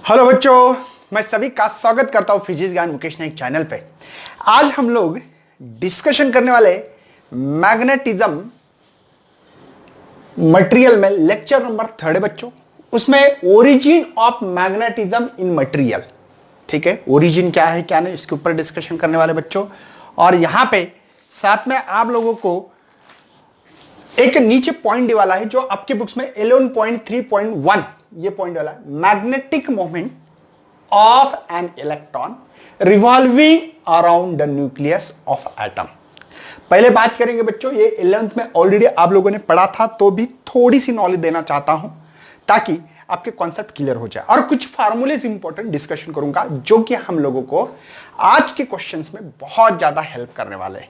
Hello बच्चों, मैं सभी का स्वागत करता हूं फिजिक्स ज्ञान मुकेश नाइक चैनल पे। आज हम लोग डिस्कशन करने वाले मैग्नेटिज्म मटेरियल में लेक्चर नंबर 3 है बच्चों। उसमें origin of magnetism in material, ठीक है। ओरिजिन क्या है क्या नहीं, इसके ऊपर डिस्कशन करने वाले बच्चों। और यहां पे साथ में आप लोगों को एक नीचे पॉइंट वाला है जो आपके बुक्स में 11.3.1 ये पॉइंट वाला है, magnetic moment of an electron revolving around the nucleus of atom. पहले बात करेंगे बच्चों, ये 11th में ऑलरेडी आप लोगों ने पढ़ा था, तो भी थोड़ी सी नॉलेज देना चाहता हूं ताकि आपके कॉन्सेप्ट क्लियर हो जाए। और कुछ फार्मूलेस इंपॉर्टेंट डिस्कशन करूंगा जो कि हम लोगों को आज के क्वेश्चंस में बहुत ज्यादा हेल्प करने वाले हैं।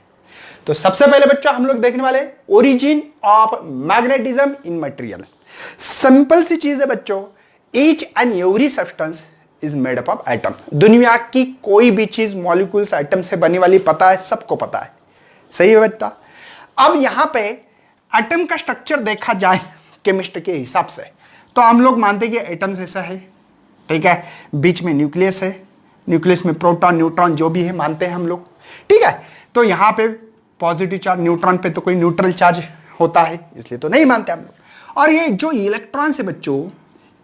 तो सबसे पहले बच्चों हम लोग देखने वाले origin of magnetism in material. Simple सी चीज है बच्चों, each and every substance is made up of atom. दुनिया की कोई भी चीज मॉलिक्यूल्स एटम से बनी वाली पता है, सबको पता है, सही है बेटा। अब यहां पे एटम का स्ट्रक्चर देखा जाए केमिस्ट्री के हिसाब से तो हम लोग मानते हैं कि एटम्स ऐसा है, ठीक है। बीच में न्यूक्लियस है, न्यूक्लियस में प्रोटॉन न्यूट्रॉन जो भी है मानते हैं हम लोग, ठीक है। तो यहां पे पॉजिटिव चार्ज, न्यूट्रॉन पे तो कोई न्यूट्रल चार्ज होता है, इसलिए तो नहीं मानते हम लोग। और ये जो इलेक्ट्रॉन से बच्चों,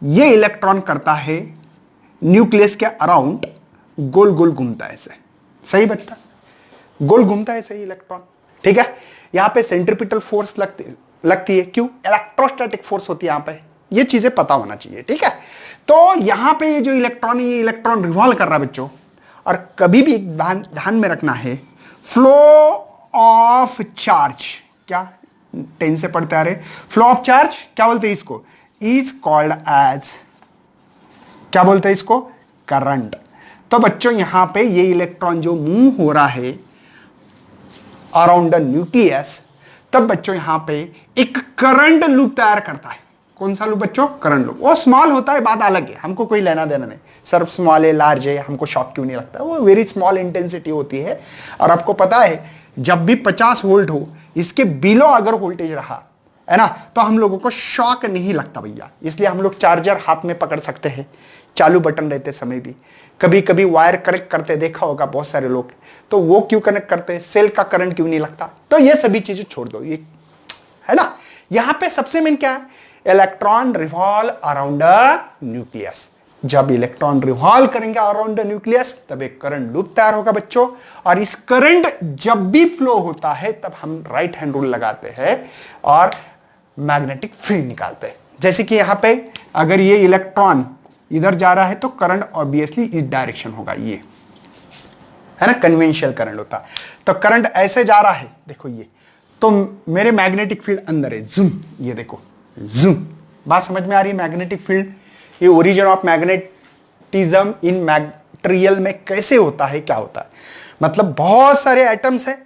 ये इलेक्ट्रॉन करता है न्यूक्लियस के अराउंड गोल गोल घूमता है ऐसे, सही बच्चा, गोल घूमता है सही इलेक्ट्रॉन, ठीक है। यहां पे सेंट्रीपिटल फोर्स लगती है, क्यों? इलेक्ट्रोस्टैटिक फोर्स होती है यहां पे, ये चीजें पता होना चाहिए, ठीक है। तो यहां पे ये जो इलेक्ट्रॉन है, ये इलेक्ट्रॉन रिवॉल्व कर रहा है बच्चों। और कभी भी ध्यान में रखना है, फ्लो ऑफ चार्ज, क्या 10 से पढ़ते आ रहे, फ्लो ऑफ चार्ज क्या बोलते हैं इसको, इज कॉल्ड एज, क्या बोलते हैं इसको, करंट। तो बच्चों यहां पे ये इलेक्ट्रॉन जो मूव हो रहा है अराउंड द न्यूक्लियस, तब बच्चों यहां पे एक करंट लूप तैयार करता है। कौन सा लूप बच्चों? Current loop. वो स्मॉल होता है, बात अलग है, हमको कोई लेना देना नहीं, सर स्मॉल है लार्ज है हमको शॉक क्यों नहीं लगता, वो वेरी स्मॉल इंटेंसिटी होती है। और आपको पता है जब भी 50 वोल्ट हो, इसके बिलो अगर वोल्टेज रहा है ना, तो हम लोगों को शॉक नहीं लगता भैया। इसलिए हम लोग चार्जर हाथ में पकड़ सकते हैं चालू बटन रहते समय भी। कभी कभी वायर कनेक्ट करते देखा होगा बहुत सारे लोग, तो वो क्यों कनेक्ट करते हैं, सेल का करंट क्यों नहीं लगता। तो ये सभी चीजें छोड़ दो, ये है ना। यहां पे सबसे मेन क्या है, इलेक्ट्रॉन रिवॉल्व अराउंड न्यूक्लियस। जब इलेक्ट्रॉन रिवॉल्व करेंगे अराउंड द न्यूक्लियस, तब एक करंट लूप तैयार होगा बच्चों। और इस करंट जब भी फ्लो होता है, तब हम राइट हैंड रूल लगाते हैं और मैग्नेटिक फील्ड निकालते हैं। जैसे कि यहां पे अगर ये इलेक्ट्रॉन इधर जा रहा है तो करंट ऑब्वियसली इस डायरेक्शन होगा, ये है ना, कन्वेंशनल करंट होता है। तो करंट ऐसे जा रहा है, देखो ये, तो मेरे मैग्नेटिक फील्ड अंदर है, जूम, ये देखो जूम। बात समझ में आ रही है? मैग्नेटिक फील्ड, ये origin of magnetism in material में कैसे होता है, क्या होता है, मतलब बहुत सारे एटम्स है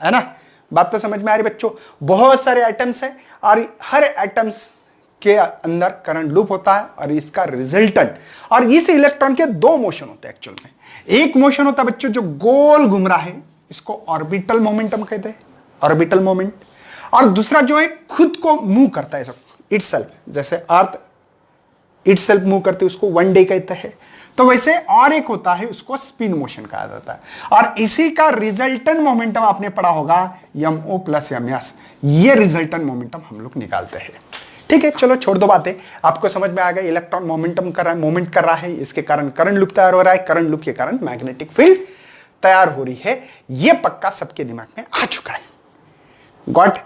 ना। बात तो समझ में आ रही बच्चों, बहुत सारे एटम्स है और हर एटम्स के अंदर करंट लूप होता है और इसका रिजल्टेंट, और इस इलेक्ट्रॉन के दो मोशन होते हैं एक्चुअल में। एक मोशन होता है बच्चों जो गोल घूम रहा है, इसको ऑर्बिटल मोमेंटम कहते हैं, ऑर्बिटल मोमेंट। और दूसरा जो है खुद को मूव करता है इटसेल्फ, जैसे अर्थ इटसेल्फ मूव करते है उसको वन डे कहते हैं। तो वैसे और एक होता है उसको स्पिन मोशन कहा जाता है, और इसी का रिजल्टेंट मोमेंटम आपने पढ़ा होगा MO + MS। ये रिजल्टेंट मोमेंटम हम लोग निकालते हैं, ठीक है। चलो छोड़ दो बातें, आपको समझ में आ गया। इलेक्ट्रॉन मोमेंटम कर रहा है, मोमेंट कर रहा है, इसके कारण करंट लूप तैयार हो रहा है, करंट लूप के कारण मैग्नेटिक फील्ड तैयार हो रही है। यह पक्का सबके दिमाग में आ चुका है। गॉट?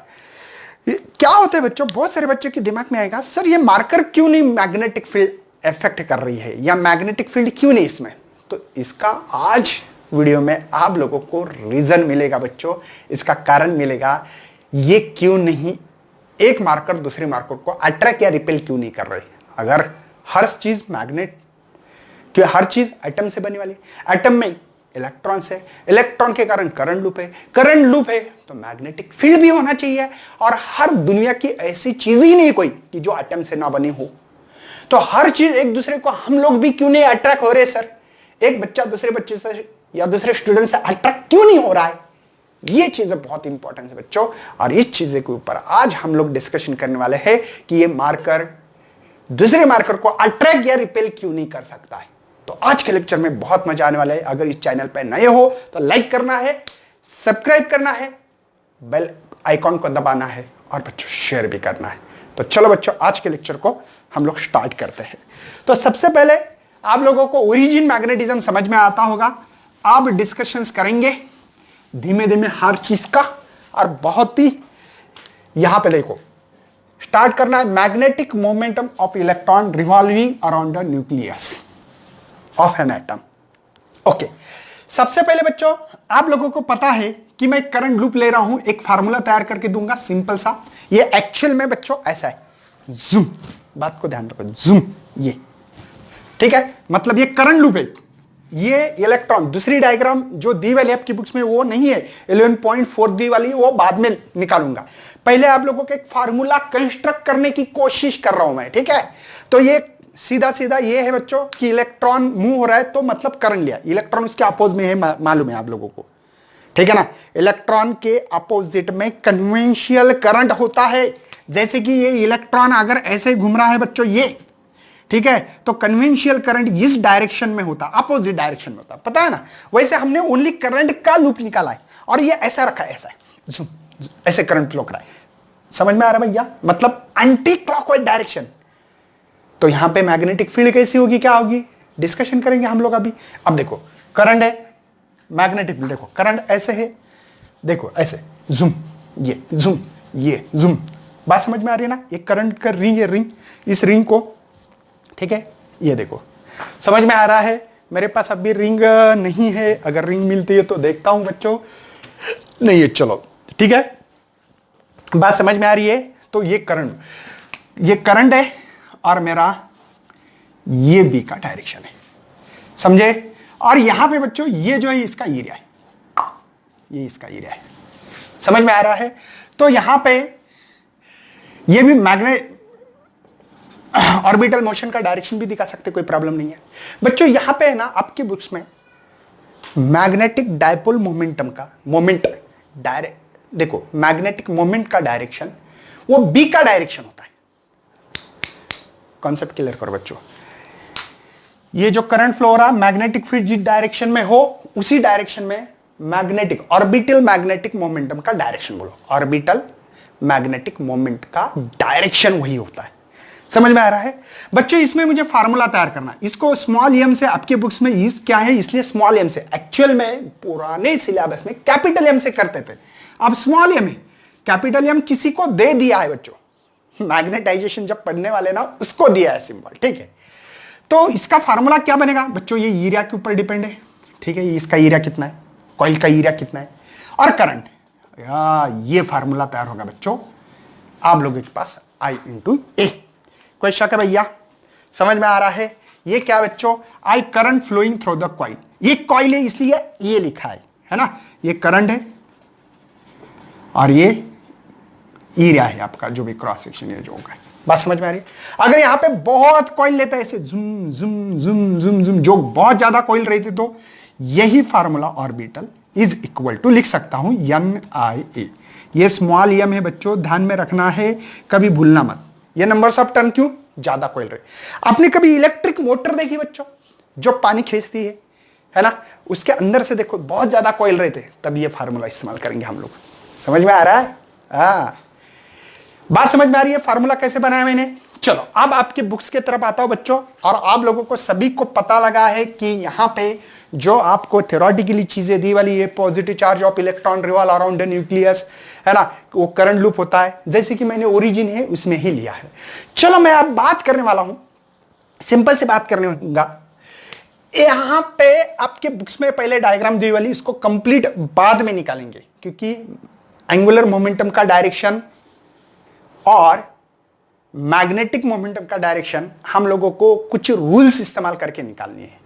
क्या होता है बच्चों, बहुत सारे बच्चों के दिमाग में आएगा, सर ये मार्कर क्यों नहीं मैग्नेटिक फील्ड इफेक्ट कर रही है, या मैग्नेटिक फील्ड क्यों नहीं इसमें। तो इसका आज वीडियो में आप लोगों को रीजन मिलेगा बच्चों, इसका कारण मिलेगा, ये क्यों नहीं एक मार्कर दूसरे मार्कर को अट्रैक्ट या रिपेल क्यों नहीं कर रही। अगर हर चीज मैग्नेट, क्यों हर चीज एटम से बनी वाली, एटम में इलेक्ट्रॉन से, इलेक्ट्रॉन के कारण करंट लूप है, करंट लूप है तो मैग्नेटिक फील्ड भी होना चाहिए। और हर दुनिया की ऐसी चीज ही नहीं कोई कि जो एटम से ना बनी हो। तो हर चीज एक दूसरे को, हम लोग भी क्यों नहीं अट्रैक्ट हो रहे सर, एक बच्चा दूसरे बच्चे से या दूसरे स्टूडेंट से अट्रैक्ट क्यों नहीं हो रहा है। ये चीजें बहुत इंपॉर्टेंट है बच्चों, और इस चीजें के ऊपर आज हम लोग डिस्कशन करने वाले हैं कि ये मार्कर दूसरे मार्कर को अट्रैक्ट या रिपेल क्यों नहीं कर सकता है। तो आज के लेक्चर में बहुत मजा आने वाला है। अगर इस चैनल पर नए हो तो लाइक करना है, सब्सक्राइब करना है, बेल आइकॉन को दबाना है और बच्चों शेयर भी करना है। तो चलो बच्चों आज के लेक्चर को हम लोग स्टार्ट करते हैं। तो सबसे पहले आप लोगों को ओरिजिन मैग्नेटिज्म समझ में आता होगा। अब डिस्कशंस करेंगे धीमे धीमे हर चीज का, और बहुत ही यहां पे देखो स्टार्ट करना है magnetic momentum of electron revolving around the nucleus of an atom. Okay, सबसे पहले बच्चों आप लोगों को पता है कि मैं करंट लूप ले रहा हूं, एक फार्मूला तैयार करके दूंगा सिंपल सा। ये एक्चुअल में बच्चों ऐसा है, जूम, बात को ध्यान रखो, जूम, ये ठीक है, मतलब ये करंट लूप है। ये इलेक्ट्रॉन, दूसरी डायग्राम जो दी वाली आपकी बुक्स में वो नहीं है, 11.4 दी वाली, वो बाद में निकालूंगा। पहले आप लोगों को एक फार्मूला कंस्ट्रक्ट करने की कोशिश कर रहा हूं मैं, ठीक है। तो ये सीधा सीधा ये है बच्चों कि इलेक्ट्रॉन मूव हो रहा है तो मतलब करंट लिया, इलेक्ट्रॉन उसके अपोज में है, मालूम है आप लोगों को, ठीक है ना। इलेक्ट्रॉन के अपोजिट में कन्वेंशियल करंट होता है। जैसे कि ये इलेक्ट्रॉन अगर ऐसे घूम रहा है बच्चों, ये ठीक है, तो कन्वेंशियल करंट इस डायरेक्शन में होता, अपोजिट डायरेक्शन में होता, पता है ना। वैसे हमने ओनली करंट का लूप निकाला है और ये ऐसा रखा है, ऐसा है, ऐसे करंट फ्लो कर रहा है। समझ में आ रहा है भैया, मतलब एंटी क्लॉकवाइज डायरेक्शन। तो यहां पे मैग्नेटिक फील्ड कैसी होगी, क्या होगी, डिस्कशन करेंगे हम लोग अभी। अब देखो करंट है, मैग्नेटिक फील्ड देखो, करंट ऐसे है, देखो ऐसे, जूम, ये जूम, ये जूम, बात समझ में आ रही है ना। ये करंट का रिंग है, रिंग, इस रिंग को, ठीक है, ये देखो समझ में आ रहा है। मेरे पास अभी रिंग नहीं है, अगर रिंग मिलती है तो देखता हूं बच्चों, नहीं है, चलो ठीक है, बात समझ में आ रही है। तो ये करंट है और मेरा ये बी का डायरेक्शन है, समझे। और यहां पे बच्चों ये जो है इसका एरिया है, ये इसका एरिया है, समझ में आ रहा है। तो यहां पे ये भी मैग्नेट ऑर्बिटल मोशन का डायरेक्शन भी दिखा सकते, कोई प्रॉब्लम नहीं है बच्चों। यहां पे है ना आपकी बुक्स में मैग्नेटिक डायपोल मोमेंटम का मोमेंट डायरेक्ट, देखो मैग्नेटिक मोमेंट का डायरेक्शन वो बी का डायरेक्शन होता है। कॉन्सेप्ट क्लियर करो बच्चों। ये जो करंट फ्लो हो रहा है, मैग्नेटिक फील्ड जिस डायरेक्शन में हो उसी डायरेक्शन में मैग्नेटिक ऑर्बिटल मैग्नेटिक मोमेंटम का डायरेक्शन बोलो, ऑर्बिटल मैग्नेटिक मोमेंट का डायरेक्शन वही होता है। समझ में आ रहा है बच्चों। इसमें मुझे फार्मूला तैयार करना, इसको स्मॉल एम से, आपके बुक्स में इस क्या है इसलिए स्मॉल एम से, एक्चुअल में पुराने सिलेबस में कैपिटल एम से करते थे, अब स्मॉल एम है। कैपिटल एम किसी को दे दिया है बच्चों, मैग्नेटाइजेशन जब पढ़ने वाले ना उसको दिया है सिंबल, ठीक है। तो इसका फार्मूला क्या बनेगा बच्चों, ये एरिया के ऊपर डिपेंड है, ठीक है। इसका एरिया कितना है, कॉइल का एरिया कितना है, और करंट, ये फार्मूला तैयार होगा बच्चों आप लोगों के पास, I इंटू ए। कोई शक है भैया, समझ में आ रहा है। ये क्या बच्चों, I current flowing through the coil, ये कॉइल है इसलिए ये लिखा है ना। ये करंट है और ये एरिया है आपका जो भी क्रॉस सेक्शन है जो होगा, बात समझ में आ रही है। अगर यहां पे बहुत कॉइल लेता है ऐसे जुम जुम जुम जुम जुम, जो बहुत ज्यादा कॉइल रहती तो यही formula orbital is equal to लिख सकता हूं NIA। ये स्मॉल एम है बच्चों, ध्यान में रखना है, कभी भूलना मत। ये नंबर्स ऑफ टर्न क्यों, ज्यादा कॉइल रहे। आपने कभी इलेक्ट्रिक मोटर देखी बच्चों जो पानी खींचती है ना, उसके अंदर से देखो बहुत ज्यादा कॉइल रहते, तब ये फार्मूला इस्तेमाल करेंगे हम लोग। समझ में आ रहा है, बात समझ में आ रही है फार्मूला कैसे बनाया मैंने। चलो अब आपके बुक्स की तरफ आता हूं बच्चों, और आप लोगों को सभी को पता लगा है कि यहां पे जो आपको थ्योरेटिकली चीजें दी वाली है, positive charge of electron revolve around the nucleus, है ना, वो करंट लूप होता है, जैसे कि मैंने ओरिजिन है उसमें ही लिया है। चलो मैं अब बात करने वाला हूं, सिंपल से बात करने वाला। यहां पे आपके बुक्स में पहले डायग्राम दी वाली, इसको कंप्लीट बाद में निकालेंगे, क्योंकि एंगुलर मोमेंटम का डायरेक्शन और मैग्नेटिक मोमेंटम का डायरेक्शन हम लोगों को कुछ रूल्स इस्तेमाल करके निकालनी है,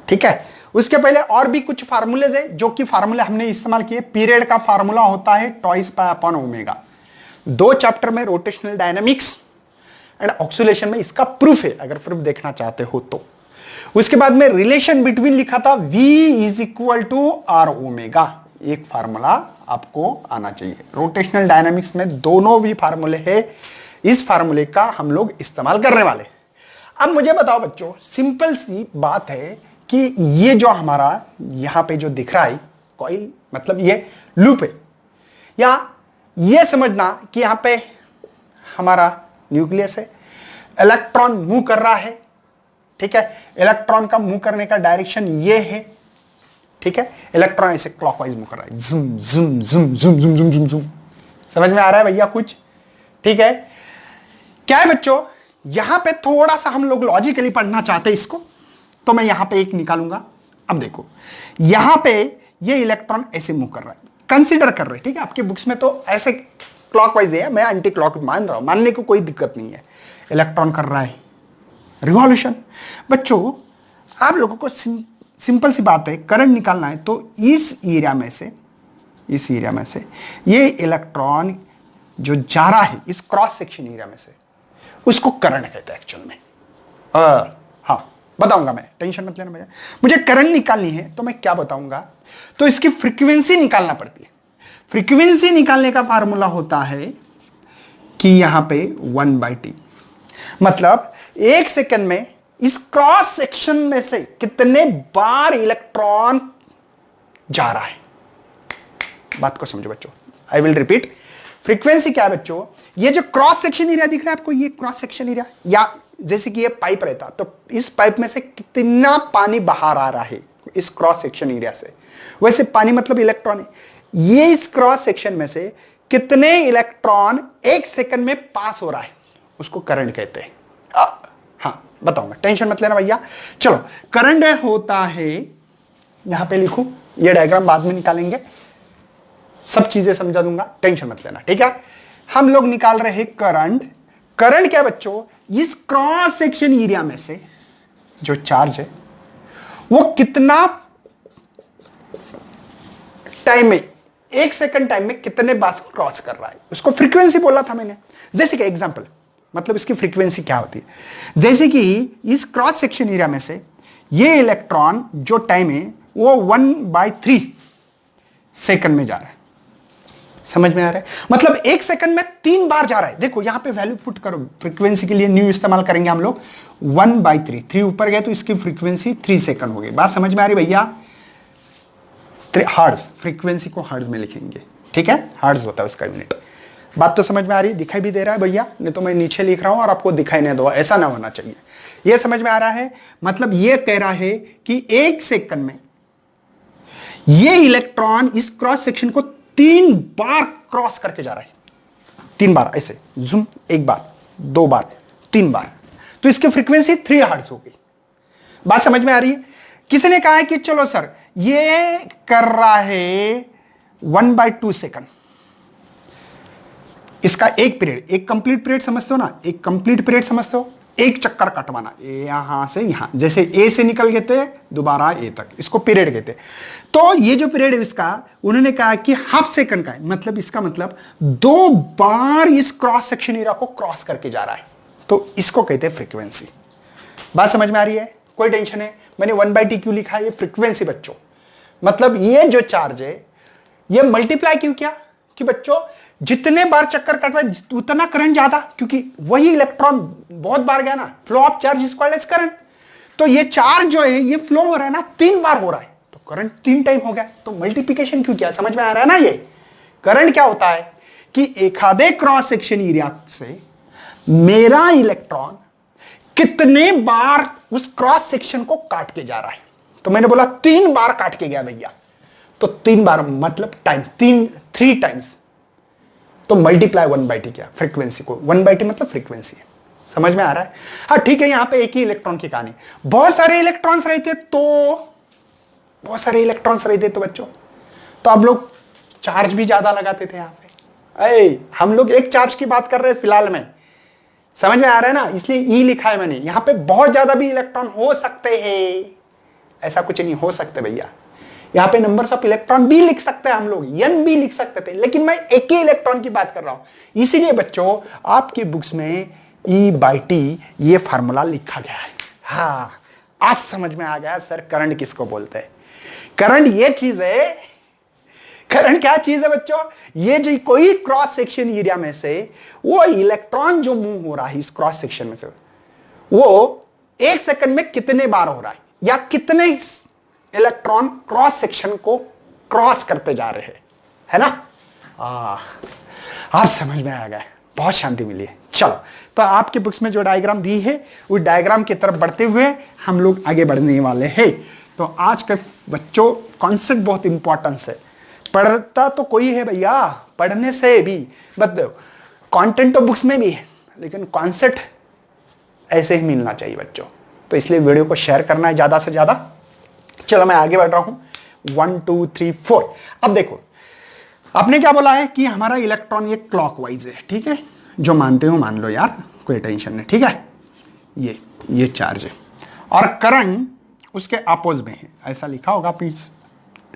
ठीक है। उसके पहले और भी कुछ फार्मूलेज है, जो कि फार्मूले हमने इस्तेमाल किए। पीरियड का फार्मूला होता है twice pi upon omega, 2 chapter में रोटेशनल डायनामिक्स एंड ऑक्सीलेशन में इसका प्रूफ है, अगर प्रूफ देखना चाहते हो तो। उसके बाद में रिलेशन बिटवीन लिखा था V is equal to R omega, एक फार्मूला आपको आना चाहिए। रोटेशनल डायनामिक्स में दोनों भी फार्मूले है, इस फार्मूले का हम लोग इस्तेमाल करने वाले। अब मुझे बताओ बच्चों, सिंपल सी बात है कि ये जो हमारा यहां पे जो दिख रहा है कॉइल, मतलब ये लूप है, या ये समझना कि यहां पे हमारा न्यूक्लियस है, इलेक्ट्रॉन मूव कर रहा है, ठीक है। इलेक्ट्रॉन का मूव करने का डायरेक्शन ये है, ठीक है। इलेक्ट्रॉन ऐसे क्लॉकवाइज मूव कर रहा है, जुम जुम जुम जुम जुम जुम जुम जुम। समझ में आ रहा है भैया कुछ? ठीक है। क्या है बच्चों, यहां पे थोड़ा सा हम लोग लॉजिकली पढ़ना चाहते हैं इसको, तो मैं यहां पे एक निकालूंगा। अब देखो यहां पे ये इलेक्ट्रॉन ऐसे मूव कर रहा है, कंसीडर कर रहे हैं, ठीक है। आपके बुक्स में तो ऐसे क्लॉकवाइज है, मैं एंटी क्लॉक मान रहा हूं, मानने को कोई दिक्कत नहीं है। इलेक्ट्रॉन कर रहा है रिवॉल्यूशन। बच्चों आप लोगों को सिंपल सी बात है, करंट निकालना है तो इस एरिया में से ये इलेक्ट्रॉन जो जा रहा है इस क्रॉस सेक्शन एरिया में से, उसको करंट कहते हैं एक्चुअल में। हाँ बताऊंगा मैं, टेंशन मत लेना भैया। मुझे करंट निकालनी है तो मैं क्या बताऊंगा, तो इसकी फ्रीक्वेंसी निकालना पड़ती है। फ्रीक्वेंसी निकालने का फार्मूला होता है कि यहां पे 1/t, मतलब 1 सेकंड में इस क्रॉस सेक्शन में से कितने बार इलेक्ट्रॉन जा रहा है। बात को समझो बच्चों, आई विल रिपीट। फ्रीक्वेंसी क्या है बच्चों, ये जो क्रॉस सेक्शन एरिया दिख रहा है आपको, ये क्रॉस सेक्शन एरिया, या जैसे कि ये पाइप रहता तो इस पाइप में से कितना पानी बाहर आ रहा है इस क्रॉस सेक्शन एरिया से, वैसे पानी मतलब इलेक्ट्रॉन है। ये इस क्रॉस सेक्शन में से कितने इलेक्ट्रॉन 1 सेकंड में पास हो रहा है, उसको करंट कहते हैं। हाँ बताऊंगा, टेंशन मत लेना भैया। चलो, करंट होता है, यहां पे लिखू, ये डायग्राम बाद में निकालेंगे, सब चीजें समझा दूंगा, टेंशन मत लेना, ठीक है। हम लोग निकाल रहे हैं करंट। करंट क्या बच्चों, इस क्रॉस सेक्शन एरिया में से जो चार्ज है वो कितना टाइम में, 1 सेकंड टाइम में कितने बार क्रॉस कर रहा है, उसको फ्रीक्वेंसी बोला था मैंने। जैसे कि एग्जांपल, मतलब इसकी फ्रीक्वेंसी क्या होती है, जैसे कि इस क्रॉस सेक्शन एरिया में से ये इलेक्ट्रॉन जो टाइम है वो 1/3 सेकंड में जा रहा है। समझ में आ रहा है, मतलब 1 सेकंड में 3 बार जा रहा है। देखो यहां पे वैल्यू पुट करो, फ्रीक्वेंसी के लिए न्यू इस्तेमाल करेंगे हम लोग। 1/3, 3 ऊपर गए तो इसकी फ्रीक्वेंसी 3 सेकंड हो गई। बात समझ में आ रही भैया? हर्ट्ज, फ्रीक्वेंसी को हर्ट्ज में लिखेंगे, ठीक है, हर्ट्ज होता है उसका यूनिट। बात तो समझ में आ रही, दिखाई भी दे रहा है भैया? नहीं तो मैं नीचे लिख रहा हूं और आपको दिखाई नहीं दो, ऐसा ना होना चाहिए। यह समझ में आ रहा है, मतलब यह कह रहा है कि 1 सेकंड में यह इलेक्ट्रॉन इस क्रॉस सेक्शन को 3 बार क्रॉस करके जा रहा है। 3 बार ऐसे जूम, 1 बार, 2 बार, 3 बार, तो इसकी फ्रीक्वेंसी 3 हर्ट्ज हो गई। बात समझ में आ रही है? किसी ने कहा है कि चलो सर ये कर रहा है 1/2 सेकंड, इसका एक पीरियड, एक कंप्लीट पीरियड समझते हो ना, एक कंप्लीट पीरियड समझते हो, एक चक्कर कटवाना यहां से यहां, जैसे ए से निकल गए थे दोबारा ए तक, इसको पीरियड कहते हैं। तो ये जो पीरियड है इसका, उन्होंने कहा कि हाफ सेकंड का है, मतलब इसका मतलब 2 बार इस क्रॉस सेक्शन एरिया को क्रॉस करके जा रहा है, तो इसको कहते हैं फ्रीक्वेंसी। बात समझ में आ रही है? कोई टेंशन है? मैंने 1/t क्यों लिखा है? ये फ्रीक्वेंसी बच्चों, मतलब ये जो चार्ज है ये मल्टीप्लाई क्यों किया कि बच्चों जितने बार चक्कर कटवाए उतना करंट ज्यादा, क्योंकि वही इलेक्ट्रॉन बहुत बार गया ना, flow of charge is called as current. तो ये चार्ज जो है ये फ्लो हो रहा है ना, 3 बार हो रहा है, तो करंट 3 टाइम हो गया, तो मल्टीप्लिकेशन क्यों किया? समझ में आ रहा है ना? ये करंट क्या होता है कि एक आधे क्रॉस सेक्शन एरिया से मेरा इलेक्ट्रॉन कितने बार उस क्रॉस सेक्शन को काट के जा रहा है। तो मैंने बोला 3 बार काट के गया भैया, तो 3 बार मतलब टाइम 3 टाइम्स, तो मल्टीप्लाई 1/t किया फ्रीक्वेंसी को। 1/t मतलब फ्रीक्वेंसी है। समझ में आ रहा है? हाँ ठीक है, यहां पे एक ही इलेक्ट्रॉन की कहानी, बहुत सारे इलेक्ट्रॉन्स रहते तो बच्चों तो आप लोग चार्ज भी ज्यादा लगाते थे यहां पे। हम लोग एक चार्ज की बात कर रहे हैं फिलहाल में, समझ में आ रहा है ना? इसलिए ई लिखा है मैंने। यहां पे बहुत ज्यादा भी इलेक्ट्रॉन हो सकते हैं, ऐसा कुछ नहीं हो सकते भैया। यहां पे नंबर्स ऑफ इलेक्ट्रॉन भी लिख सकते हैं हम लोग, n भी लिख सकते थे, लेकिन मैं एक ही इलेक्ट्रॉन की बात कर रहा हूं। इसीलिए बच्चों आपकी बुक्स में E/T ये फार्मूला लिखा गया है। हाँ आज समझ में आ गया सर करंट किसको बोलते हैं। करंट ये चीज है करंट क्या चीज है बच्चों? ये जो कोई क्रॉस सेक्शन एरिया में से वो इलेक्ट्रॉन जो मूव हो रहा है इस क्रॉस सेक्शन में से, वो 1 सेकंड में कितने बार हो रहा है या कितने इलेक्ट्रॉन क्रॉस सेक्शन को क्रॉस करते जा रहे हैं, है ना? आप समझ में आ गए, बहुत शांति मिली है। चलो, तो आपके बुक्स में जो डायग्राम दी है उस डायग्राम की तरफ बढ़ते हुए हम लोग आगे बढ़ने वाले हैं। तो आज के बच्चों कॉन्सेप्ट बहुत इंपॉर्टेंस है। पढ़ता तो कोई है भैया, पढ़ने से भी मतलब कंटेंट तो बुक्स में भी है, लेकिन कॉन्सेप्ट ऐसे ही मिलना चाहिए बच्चों। तो इसलिए वीडियो को शेयर करना है ज्यादा से ज्यादा। चलो मैं आगे बढ़ रहा हूं। 1 2 3 4। अब देखो, आपने क्या बोला है कि हमारा इलेक्ट्रॉन ये क्लॉकवाइज है, ठीक है? जो मानते हो मान लो यार, कोई टेंशन नहीं, ठीक है? ये चार्ज है और करंट उसके अपोज में है, ऐसा लिखा होगा प्लीज,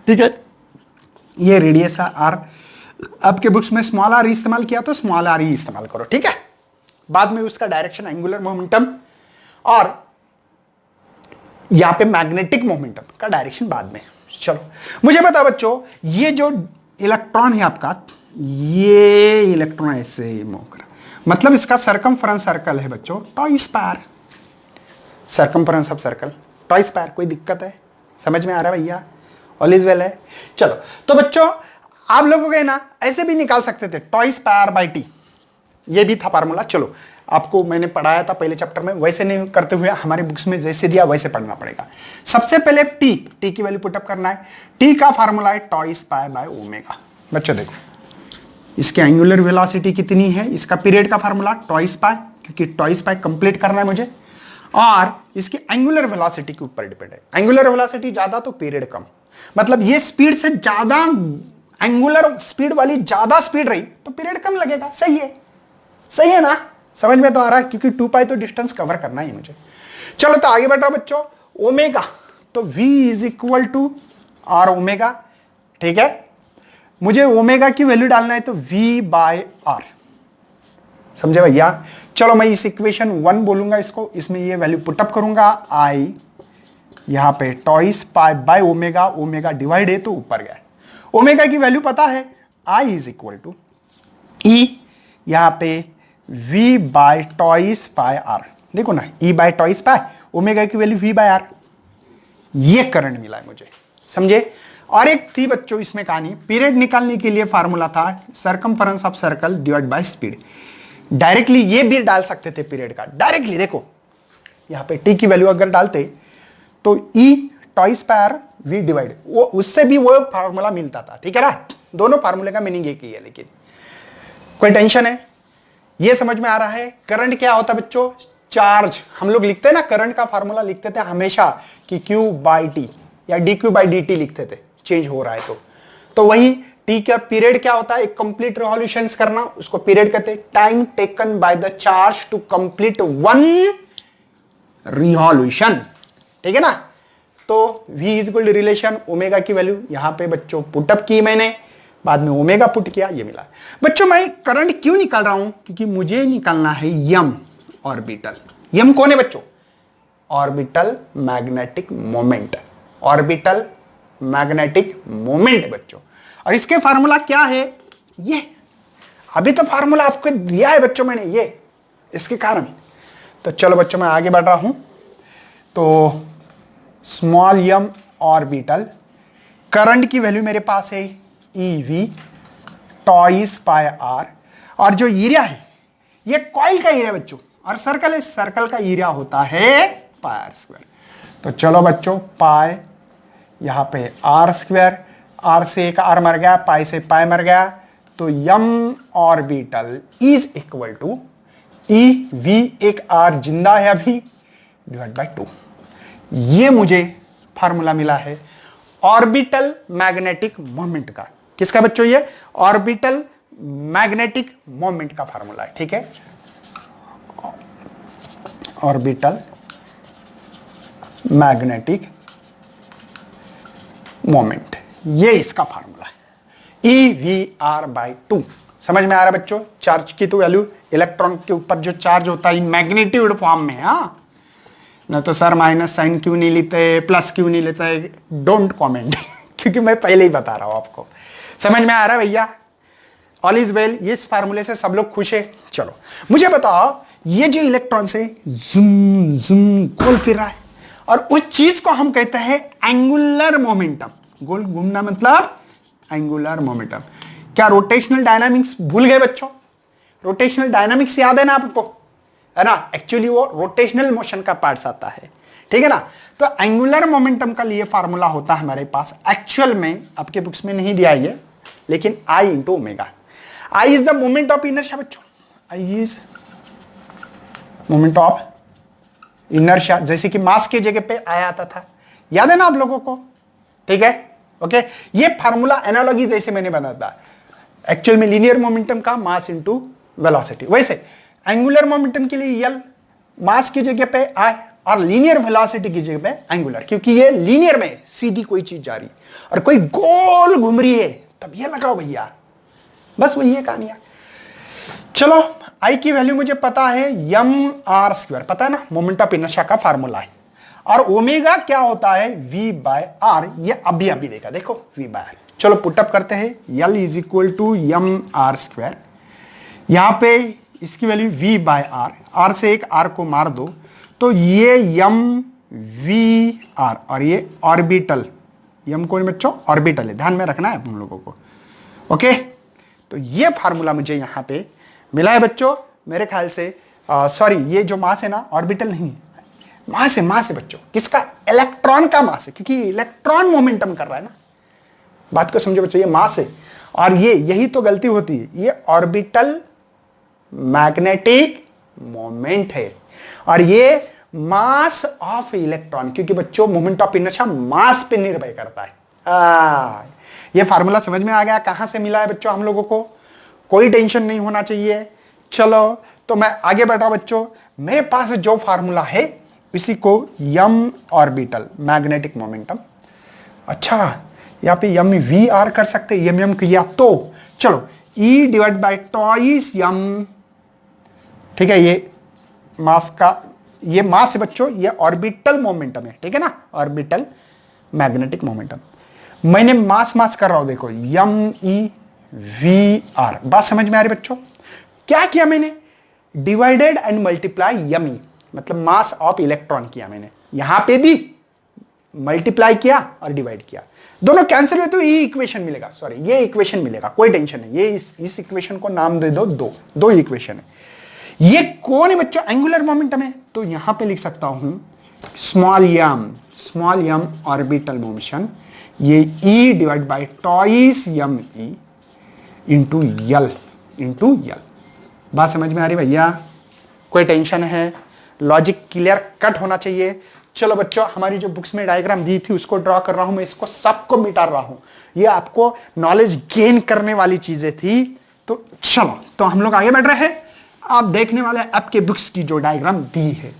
ठीक है? ये रेडियस आर, आपके बुक्स में स्मॉल आर इस्तेमाल किया तो स्मॉल आर ही इस्तेमाल करो, ठीक है? बाद में उसका डायरेक्शन एंगुलर मोमेंटम और यहां पे मैग्नेटिक मोमेंटम का डायरेक्शन बाद में। चलो मुझे बता बच्चों, ये जो इलेक्ट्रॉन है आपका, ये इलेक्ट्रॉन ऐसे मूव कर, मतलब इसका सरकमफ्रेंस सर्कल है बच्चों toy square, circumference of circle toy square. कोई दिक्कत है? समझ में आ रहा है भैया? ऑल इज वेल है। चलो तो बच्चों, आप लोगों के ना ऐसे भी निकाल सकते थे, टॉय स्क्वायर बाय टी, ये भी था फार्मूला। चलो आपको मैंने पढ़ाया था पहले चैप्टर में, वैसे नहीं करते हुए हमारे बुक्स में जैसे दिया वैसे पढ़ना पड़ेगा। सबसे पहले टी की वैल्यू पुटअप करना है। टी का फार्मूला है टॉय स्क्वायर बाय ओमेगा। बच्चों देखो, इसकी एंगुलर वेलोसिटी कितनी है, इसका पीरियड का फार्मूला टॉय स्क्वायर, क्योंकि टॉय स्क्वायर कंप्लीट करना है मुझे, और इसकी एंगुलर वेलोसिटी के ऊपर डिपेंड है। एंगुलर वेलोसिटी ज्यादा तो पीरियड कम, मतलब ये स्पीड से ज्यादा, एंगुलर स्पीड वाली ज्यादा स्पीड रही तो पीरियड कम लगेगा। सही है, सही है ना? समझ में तो आ रहा है, क्योंकि 2 पाई तो डिस्टेंस कवर करना ही मुझे। चलो तो आगे बढ़ रहा बच्चों। ओमेगा तो V is equal to R omega, ठीक है? मुझे ओमेगा की वैल्यू डालना है तो V बाय आर, समझे भैया? चलो मैं इस इक्वेशन 1 बोलूंगा इसको, इसमें ये वैल्यू पुटअप करूंगा। I यहां पे twice pi by omega, omega divide है तो ऊपर गया। ओमेगा की वैल्यू पता है, I is equal to E, यहां पे V by twice pi R. देखो ना, E by twice pi, omega की वैल्यू V बाय आर। ये करंट मिला है मुझे, समझे? और एक थी बच्चों इसमें कहानी, पीरियड निकालने के लिए फार्मूला था circumference of circle divide by speed. Directly ये भी डाल सकते थे पीरियड का, डायरेक्टली देखो यहां पे टी की वैल्यू अगर डालते तो E twice pi r V divide, वो उससे भी वो फार्मूला मिलता था, ठीक है ना? दोनों फार्मूले का मीनिंग एक ही है, लेकिन कोई टेंशन है? ये समझ में आ रहा है? करंट क्या होता है बच्चों? चार्ज। हम लोग लिखते हैं ना, करंट का फार्मूला लिखते थे हमेशा कि Q बाई टी या DQ बाई dt लिखते थे, चेंज हो रहा है तो वही टी का पीरियड क्या होता है? एक कंप्लीट रिवॉल्यूशन करना, उसको पीरियड कहते हैं। Time taken by the charge to complete 1 revolution, ठीक है ना? तो V is equal to relation omega की वैल्यू यहां पे बच्चों पुटअप की मैंने, बाद में ओमेगा पुट किया, ये मिला। बच्चों मैं करंट क्यों निकाल रहा हूं? क्योंकि मुझे निकालना है यम ऑर्बिटल। यम कौन है बच्चों? Orbital magnetic moment, orbital magnetic moment बच्चों। और इसके फार्मूला क्या है? ये अभी तो फार्मूला आपको दिया है बच्चों मैंने, ये इसके कारण। तो चलो बच्चों मैं आगे बढ़ रहा हूं। तो स्मॉल यम ऑर्बिटल, करंट की वैल्यू मेरे पास है EV टॉइस पाई आर, और जो एरिया है ये कॉइल का एरिया बच्चों, और सर्कल है, सर्कल का एरिया होता है पाई आर स्क्वायर। तो चलो बच्चों, पाई यहां पे आर स्क्वायर, आर से एक आर मर गया, पाई से पाई मर गया, तो यम orbital is equal to EV, एक आर जिंदा है अभी, डिवाइड बाय 2। ये मुझे फार्मूला मिला है ऑर्बिटल मैग्नेटिक मोमेंट का। किसका बच्चों? ये ऑर्बिटल मैग्नेटिक मोमेंट का फार्मूला है, ठीक है? ऑर्बिटल मैग्नेटिक मोमेंट, ये इसका फार्मूला है EVR बाय 2। समझ में आ रहा है बच्चों? चार्ज की तो वैल्यू, इलेक्ट्रॉन के ऊपर जो चार्ज होता है मैग्नेट्यूड फॉर्म में, हाँ ना, तो सर माइनस साइन क्यों नहीं लेते, प्लस क्यों नहीं लेते? डोंट कमेंट क्योंकि मैं पहले ही बता रहा हूं आपको। समझ में आ रहा है भैया? All is well. ये इस फार्मूले से सब लोग खुश है? चलो मुझे बताओ, ये जो इलेक्ट्रॉन से जुम जुम गोल फिर रहा है और उस चीज को हम कहते हैं एंगुलर मोमेंटम। गोल घूमना मतलब एंगुलर मोमेंटम। क्या रोटेशनल डायनामिक्स भूल गए बच्चों? रोटेशनल डायनामिक्स याद है ना आपको, है ना? एक्चुअली वो रोटेशनल मोशन का पार्ट्स आता है, ठीक है ना? तो एंगुलर मोमेंटम का लिए फार्मूला होता है हमारे पास, एक्चुअल में आपके बुक्स में नहीं दिया है लेकिन I into omega. I is the moment of inertia बच्चों, I is moment of inertia. जैसे कि मास की जगह पे आया आता था, याद है ना आप लोगों को? ठीक है, ओके। ये फार्मूला एनालॉजी जैसे मैंने बनाया था, एक्चुअल में लीनियर मोमेंटम का मास इंटू वेलोसिटी। वैसे एंगुलर मोमेंटम के लिए यल मास की जगह पे आई और लीनियर वेलोसिटी की जगह पे एंगुलर, क्योंकि ये लीनियर में सीधी कोई चीज जा रही और कोई गोल घूम रही है, तब ये लगाओ भैया। बस वही है कहानियां। चलो आई की वैल्यू मुझे पता है, यम आर स्क्वायर, पता है ना, मोमेंट ऑफ इनर्शिया का फार्मूला है। और ओमेगा क्या होता है? V by R. ये अभी अभी देखा, देखो वी बाय आर। चलो पुटअप करते हैं, L is equal to M R square. यहां पे इसकी value V by R, R से एक आर को मार दो तो ये यम वी आर, और ये ऑर्बिटल, यम को बच्चों ऑर्बिटल है, ध्यान में रखना है हम लोगों को, ओके। तो ये फार्मूला मुझे यहां पे मिला है बच्चों, मेरे ख्याल से सॉरी, ये जो मास है ना, ऑर्बिटल नहीं, मास है बच्चों। किसका? इलेक्ट्रॉन का मास है, क्योंकि इलेक्ट्रॉन मोमेंटम कर रहा है ना। बात को समझो बच्चों, ये मास है और ये यही तो गलती होती है, ये ऑर्बिटल मैग्नेटिक मोमेंट है और ये मास ऑफ इलेक्ट्रॉन, क्योंकि बच्चों मोमेंट ऑफ इनर्शिया मास पे निर्भर करता है। ये फार्मूला समझ में आ गया कहां से मिला है बच्चों हम लोगों को? कोई टेंशन नहीं होना चाहिए। चलो तो मैं आगे बढ़ा बच्चों, मेरे पास जो फार्मूला है इसी को यम ऑर्बिटल मैग्नेटिक मोमेंटम, अच्छा यहां पे यम वी आर कर सकते, यम यम किया तो चलो ई डिवाइड बाय टॉइस यम, ठीक है। ये मास का, ये मास है बच्चों, ये ऑर्बिटल मोमेंटम है, ठीक है ना, ऑर्बिटल मैग्नेटिक मोमेंटम। मैंने मास कर रहा हूं, देखो यम ई वी आर। बात समझ में आ रही बच्चों? क्या किया मैंने? डिवाइडेड एंड मल्टीप्लाई यम ई, मतलब मास ऑफ इलेक्ट्रॉन किया मैंने, यहां पे भी मल्टीप्लाई किया और डिवाइड किया, दोनों कैंसिल हुए तो ये इक्वेशन मिलेगा, सॉरी ये इक्वेशन मिलेगा, कोई टेंशन नहीं। ये इस इक्वेशन को नाम दे दो दो इक्वेशन है। ये कौन है बच्चों? एंगुलर मोमेंटम है, तो यहां पे लिख सकता हूं स्मॉल यम ऑर्बिटल मोशन, ये E divide by twice M E into L. बात समझ में आ रही भैया? कोई टेंशन है? लॉजिक क्लियर कट होना चाहिए। चलो बच्चों, हमारी जो बुक्स में डायग्राम दी थी उसको ड्रॉ कर रहा हूं मैं, इसको सबको मिटा रहा हूं, ये आपको नॉलेज गेन करने वाली चीजें थी। तो चलो तो हम लोग आगे बढ़ रहे हैं। आप देखने वाले आपके बुक्स की जो डायग्राम दी है,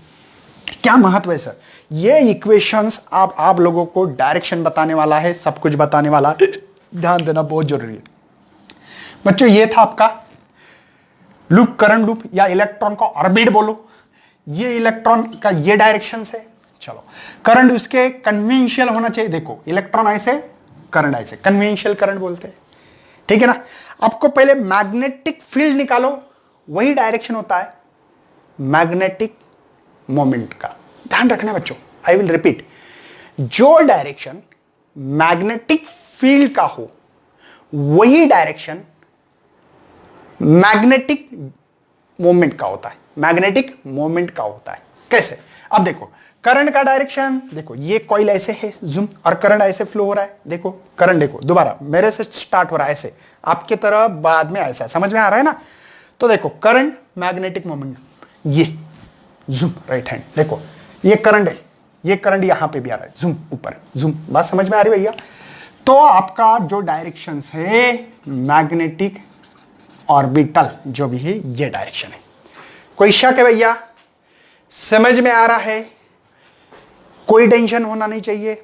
क्या महत्व है सर? ये इक्वेशंस आप लोगों को डायरेक्शन बताने वाला है, सब कुछ बताने वाला है, ध्यान देना बहुत जरूरी है बच्चों। ये था आपका लूप, करंट लूप या इलेक्ट्रॉन का ऑर्बिट बोलो। ये इलेक्ट्रॉन का ये डायरेक्शन है। चलो करंट उसके कन्वेंशियल होना चाहिए, देखो इलेक्ट्रॉन ऐसे, करंट ऐसे, कन्वेंशियल करंट बोलते हैं, ठीक है ना। आपको पहले मैग्नेटिक फील्ड निकालो, वही डायरेक्शन होता है मैग्नेटिक मोमेंट का, ध्यान रखना बच्चों। आई विल रिपीट, जो डायरेक्शन मैग्नेटिक फील्ड का हो वही डायरेक्शन मैग्नेटिक मोमेंट का होता है, मैग्नेटिक मोमेंट का होता है। कैसे? अब देखो करंट का डायरेक्शन, देखो ये कॉइल ऐसे है जूम, और करंट ऐसे फ्लो हो रहा है, देखो करंट, देखो दोबारा मेरे से स्टार्ट हो रहा है ऐसे, आपके तरफ बाद में ऐसा, समझ में आ रहा है ना। तो देखो करंट मैग्नेटिक मोमेंट, ये जूम राइट हैंड, देखो ये करंट है, ये करंट यहां पे भी आ रहा है, जूम ऊपर, जूम। बात समझ में आ रही भैया? तो आपका जो डायरेक्शन है मैग्नेटिक ऑर्बिटल जो भी है, ये डायरेक्शन है। कोई शक है भैया? समझ में आ रहा है? कोई टेंशन होना नहीं चाहिए।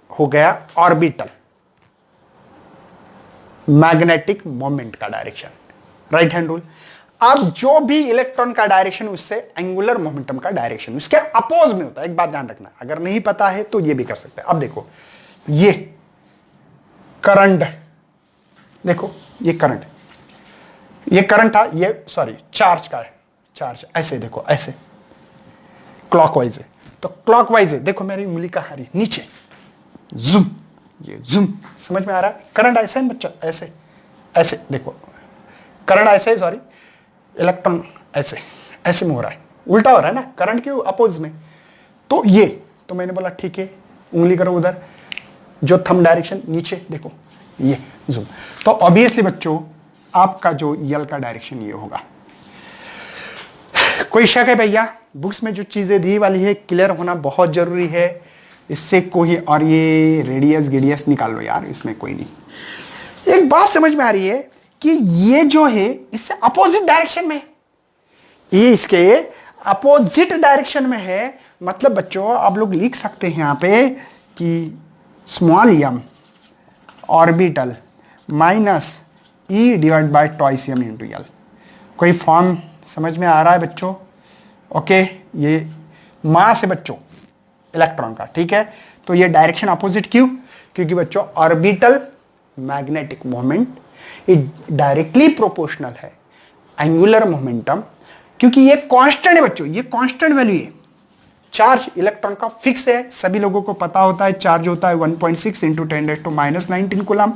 हो गया ऑर्बिटल मैग्नेटिक मोमेंट का डायरेक्शन, राइट हैंड रूल। अब जो भी इलेक्ट्रॉन का डायरेक्शन उससे एंगुलर मोमेंटम का डायरेक्शन उसके अपोज में होता है। एक बात ध्यान रखना, अगर नहीं पता है तो ये भी कर सकते हैं। अब देखो ये करंट देखो ये करंट, ये करंट था, ये सॉरी चार्ज का है, चार्ज ऐसे देखो, ऐसे क्लॉकवाइज है, तो क्लॉकवाइज है, देखो मेरी उंगली कहाँ आ रही है, नीचे, जूम, ये जूम, समझ में आ रहा है? करंट ऐसे है बच्चा, ऐसे ऐसे देखो, करंट ऐसे है, सॉरी इलेक्ट्रॉन ऐसे ऐसे में हो रहा है, उल्टा हो रहा है ना, करंट के अपोज में। तो ये, तो मैंने बोला ठीक है, उंगली करो उधर, जो थंब डायरेक्शन नीचे देखो, ये जूम। तो ऑब्वियसली बच्चों आपका जो यल का डायरेक्शन ये होगा। कोई शक है भैया? बुक्स में जो चीजें दी वाली है क्लियर होना बहुत जरूरी है, इससे कोई, और ये रेडियस गिडियस निकाल लो यार, इसमें कोई नहीं। एक बात समझ में आ रही है कि ये जो है इससे अपोजिट डायरेक्शन में, ये इसके अपोजिट डायरेक्शन में है, मतलब बच्चों आप लोग लिख सकते हैं यहां पे कि small M orbital minus E divide by twice M into L. कोई फॉर्म समझ में आ रहा है बच्चों? ओके, ये मास है बच्चों इलेक्ट्रॉन का, ठीक है। तो ये डायरेक्शन अपोजिट क्यों? क्योंकि बच्चों ऑर्बिटल मैग्नेटिक मोमेंट ये डायरेक्टली प्रोपोर्शनल है एंगुलर मोमेंटम, क्योंकि ये कांस्टेंट है बच्चों, ये कांस्टेंट वैल्यू है। चार्ज इलेक्ट्रॉन का फिक्स है, सभी लोगों को पता होता है, चार्ज होता है 1.6 into 10⁻⁹ coulomb.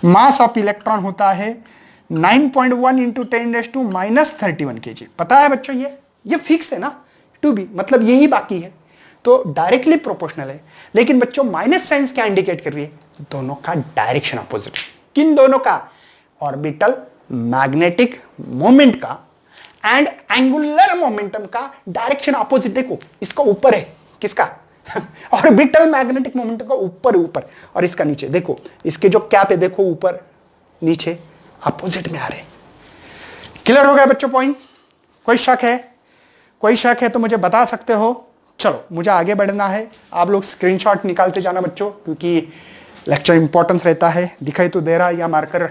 Mass of electron होता है 9.1 इंटू 10⁻31 kg। पता है बच्चों? ये फिक्स है ना, टू बी, मतलब यही बाकी है, तो डायरेक्टली प्रोपोर्शनल है। लेकिन बच्चों माइनस साइंस क्या इंडिकेट कर रही है? दोनों का डायरेक्शन अपोजिट। किन दोनों का? ऑर्बिटल मैग्नेटिक मोमेंट का एंड एंगुलर मोमेंटम का डायरेक्शन अपोजिट। देखो इसका ऊपर है, किसका? ऑर्बिटल मैग्नेटिक मोमेंटम का ऊपर ऊपर, और इसका नीचे। देखो इसके जो कैप है, देखो ऊपर नीचे अपोजिट में आ रहे। क्लियर हो गया बच्चों पॉइंट? कोई शक है? कोई शक है तो मुझे बता सकते हो। चलो मुझे आगे बढ़ना है, आप लोग स्क्रीनशॉट निकालते जाना बच्चों, क्योंकि लेक्चर इंपॉर्टेंस रहता है। दिखाई तो दे रहा है या मार्कर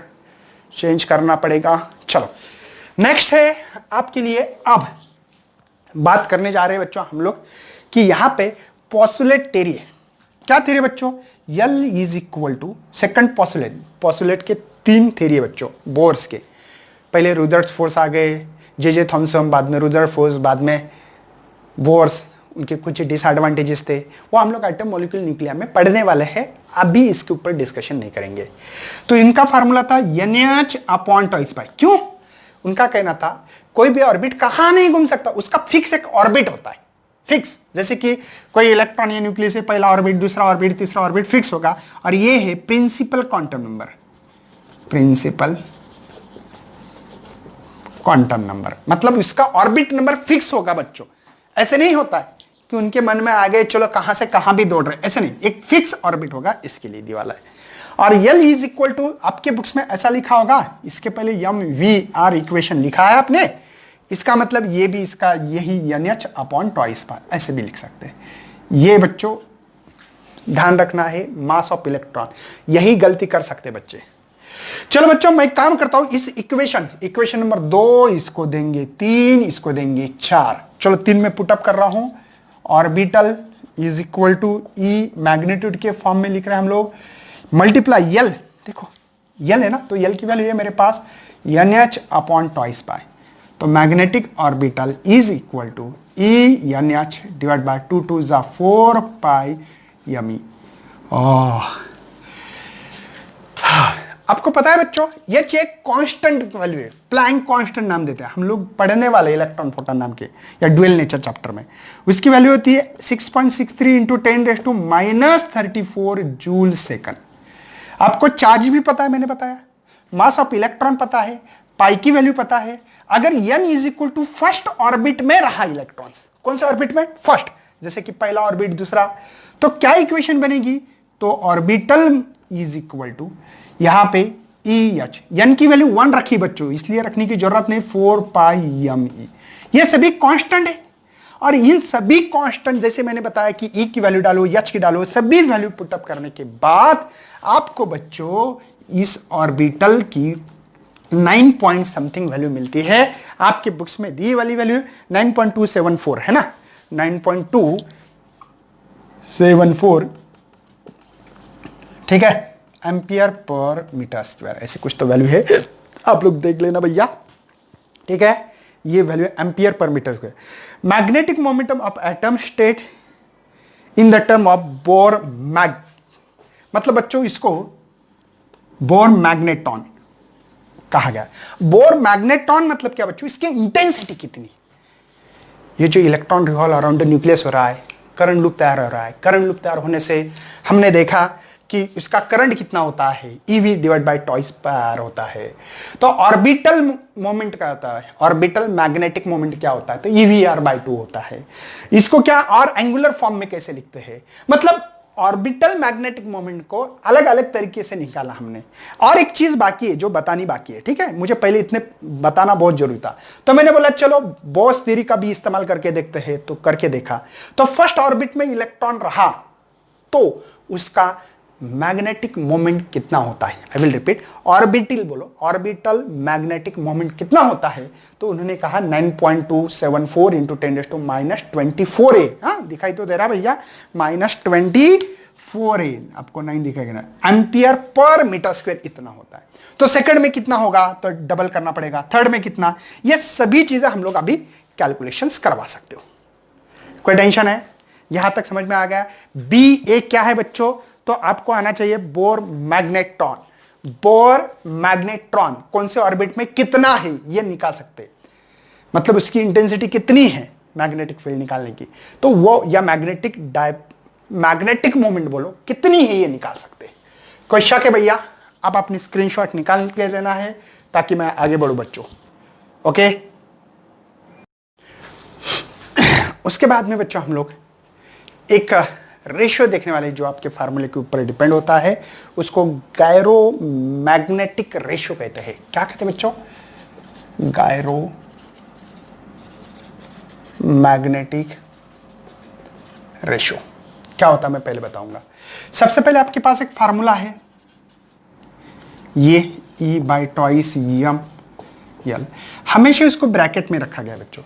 चेंज करना पड़ेगा? चलो नेक्स्ट है आपके लिए, अब बात करने जा रहे हैं बच्चों हम लोग कि यहां पे पोस्टुलेट थ्योरी है। क्या थ्योरी बच्चों? L is equal to second postulate. Postulate के 3 थ्योरी है बच्चों बोर्स के। पहले रुदरफोर्ड आ गए, जे थॉमसन, बाद में रुदरफोर्ड, बाद में बोर्स। उनके कुछ डिसएडवांटेजेस थे, वो हम लोग एटम मॉलिक्यूल न्यूक्लिया में पढ़ने वाले हैं, अभी इसके ऊपर डिस्कशन नहीं करेंगे। तो इनका फार्मूला था NH/2π। क्यों? उनका कहना था कोई भी ऑर्बिट कहां नहीं घूम सकता, उसका फिक्स एक ऑर्बिट होता है, फिक्स। जैसे कि कोई इलेक्ट्रॉन या न्यूक्लियस से पहला ऑर्बिट, दूसरा ऑर्बिट, तीसरा ऑर्बिट फिक्स होगा, और ये है principal quantum number. Principal quantum number मतलब इसका ऑर्बिट नंबर फिक्स होगा बच्चों। ऐसे नहीं होता है कि उनके मन में आ गए चलो कहां से कहां भी दौड़ रहे, ऐसे नहीं, एक फिक्स ऑर्बिट होगा, इसके लिए दिया वाला है। और यल इज इक्वल टू, आपके बुक्स में ऐसा लिखा होगा, इसके पहले MVR इक्वेशन लिखा है आपने, इसका मतलब ये भी इसका यही NH/2π, ऐसे भी लिख सकते हैं। ये बच्चों ध्यान रखना है, मास ऑफ इलेक्ट्रॉन, यही गलती कर सकते बच्चे। चलो बच्चों मैं काम करता हूं, इस इक्वेशन नंबर 2 इसको देंगे 3, इसको देंगे 4। चलो 3 में पुटअप कर रहा हूं। Orbital is equal to E, magnitude के फॉर्म में लिख रहे हैं हम लोग, मल्टीप्लाई यल, देखो यल है ना, तो यल की वैल्यू है मेरे पास NH/2π। तो magnetic orbital is equal to E NH divide by 2 2 जा 4π यमी। आपको पता है बच्चों ये एक कांस्टेंट वैल्यू है, प्लैंक कांस्टेंट नाम देते हैं हम लोग पढ़ने वाले इलेक्ट्रॉन प्रोटॉन नाम के या ड्यूअल नेचर चैप्टर में। उसकी वैल्यू होती है 6.63 इंटू 10⁻34 जूल सेकंड। आपको चार्ज भी पता है, मैंने बताया, मास ऑफ इलेक्ट्रॉन पता है, पाई की वैल्यू पता है। अगर n is equal to first orbit में रहा इलेक्ट्रॉन्स, कौन से ऑर्बिट में? फर्स्ट, जैसे कि पहला ऑर्बिट, दूसरा, तो क्या इक्वेशन बनेगी? तो ऑर्बिटल इज इक्वल टू यहां पे EH, n की वैल्यू 1 रखी बच्चों, इसलिए रखने की जरूरत नहीं, 4πme। ये सभी कांस्टेंट है, और इन सभी कांस्टेंट जैसे मैंने बताया कि E की वैल्यू डालो, H की डालो, सभी वैल्यू पुटअप करने के बाद आपको बच्चों इस ऑर्बिटल की 9 पॉइंट समथिंग वैल्यू मिलती है। आपके बुक्स में दी वाली वैल्यू 9.274 है ना, 9.274, ठीक है, एम्पियर पर मीटर स्क्वायर, ऐसी कुछ तो वैल्यू है, आप लोग देख लेना भैया, ठीक है। ये वैल्यू एम्पियर पर metre square. Magnetic momentum of atom state in the term of Bohr mag, मतलब बच्चों इसको बोर मैग्नेटॉन कहा गया। बोर मैग्नेटॉन मतलब क्या बच्चों, इसकी इंटेंसिटी कितनी, ये जो electron revolve around the nucleus हो रहा है, करंट लूप तैयार हो रहा है, करंट लूप तैयार होने से हमने देखा कि इसका करंट कितना होता है, EV divide by toy square होता है। तो ऑर्बिटल मोमेंट क्या होता है, ऑर्बिटल मैग्नेटिक मोमेंट क्या होता है, तो EVR/2 होता है। इसको क्या और एंगुलर फॉर्म में कैसे लिखते हैं, मतलब ऑर्बिटल मैग्नेटिक मोमेंट को अलग अलग तरीके से निकाला हमने। और एक चीज बाकी है जो बतानी बाकी है, ठीक है, मुझे पहले इतने बताना बहुत जरूरी था, तो मैंने बोला चलो बोस थ्योरी का भी इस्तेमाल करके देखते हैं, तो करके देखा। तो फर्स्ट ऑर्बिट में इलेक्ट्रॉन रहा तो उसका मैग्नेटिक मोमेंट कितना होता है, आई विल रिपीट, ऑर्बिटल बोलो, ऑर्बिटल मैग्नेटिक मोमेंट कितना होता है, तो उन्होंने कहा 9.274 इंटू 10⁻⁻²4 A। हाँ दिखाई तो दे रहा भैया, -24 A, आपको 9 दिखाएगा ना, एम्पियर पर मीटर स्क्वायर इतना होता है। तो सेकंड में कितना होगा, तो डबल करना पड़ेगा, थर्ड में कितना, ये सभी चीजें हम लोग अभी कैलकुलेशंस करवा सकते हो, कोई टेंशन है, यहां तक समझ में आ गया। BA क्या है बच्चों, तो आपको आना चाहिए बोर मैग्नेट्रॉन, बोर मैग्नेट्रॉन कौन से ऑर्बिट में कितना है ये निकाल सकते, मतलब उसकी इंटेंसिटी कितनी है मैग्नेटिक फील्ड निकालने की, तो वो या मैग्नेटिक मोमेंट बोलो कितनी है ये निकाल सकते। कोई शक है भैया, आप अपनी स्क्रीनशॉट निकाल के लेना है ताकि मैं आगे बढ़ूं बच्चों, ओके। उसके बाद में बच्चों हम लोग एक रेशियो देखने वाले जो आपके फार्मूले के ऊपर डिपेंड होता है, उसको गायरो मैग्नेटिक रेशियो कहते हैं। क्या कहते हैं बच्चों, गायरो मैग्नेटिक रेशियो क्या होता है मैं पहले बताऊंगा। सबसे पहले आपके पास एक फार्मूला है, ये E/2m, हमेशा इसको ब्रैकेट में रखा गया बच्चों,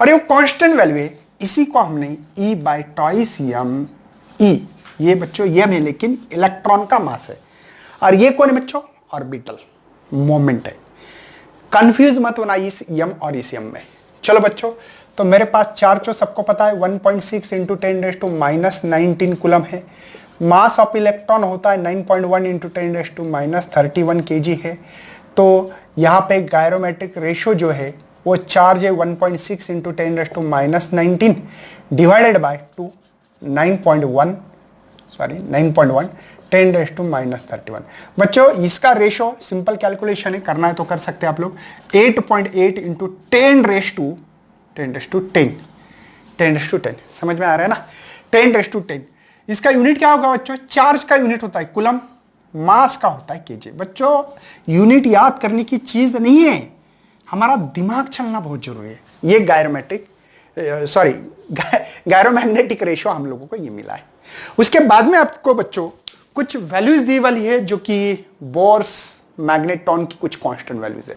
और ये कांस्टेंट वैल्यू है, इसी को हमने E/2m, ये बच्चों ये में लेकिन इलेक्ट्रॉन का मास है, और ये कौन है बच्चों, ऑर्बिटल मोमेंट है। कंफ्यूज मत होना इस m और इस m में। चलो बच्चों, तो मेरे पास चार्ज जो सबको पता है 1.6 इंटू 10⁻⁻19 कूलम है, मास ऑफ इलेक्ट्रॉन होता है 9.1 इंटू 10⁻31 kg है। तो यहाँ पे गायरोमेट्रिक रेशियो जो है वो चार्ज है 1.6 इंटू 10⁻19 डिवाइडेड बाय 2, 9.1 10⁻31 बच्चों, इसका रेशो सिंपल कैलकुलेशन है, करना है तो कर सकते हैं आप लोग, 8.8 इंटू 10⁻10 समझ में आ रहा है ना, 10⁻10। इसका यूनिट क्या होगा बच्चों, चार्ज का यूनिट होता है कूलम, मास का होता है केजी। बच्चों यूनिट याद करने की चीज नहीं है, हमारा दिमाग चलना बहुत जरूरी है। ये गायरोमैग्नेटिक रेशियो हम लोगों को ये मिला है। उसके बाद में आपको बच्चों कुछ वैल्यूज दी वाली है जो कि बोर्स मैग्नेटॉन की कुछ कांस्टेंट वैल्यूज है।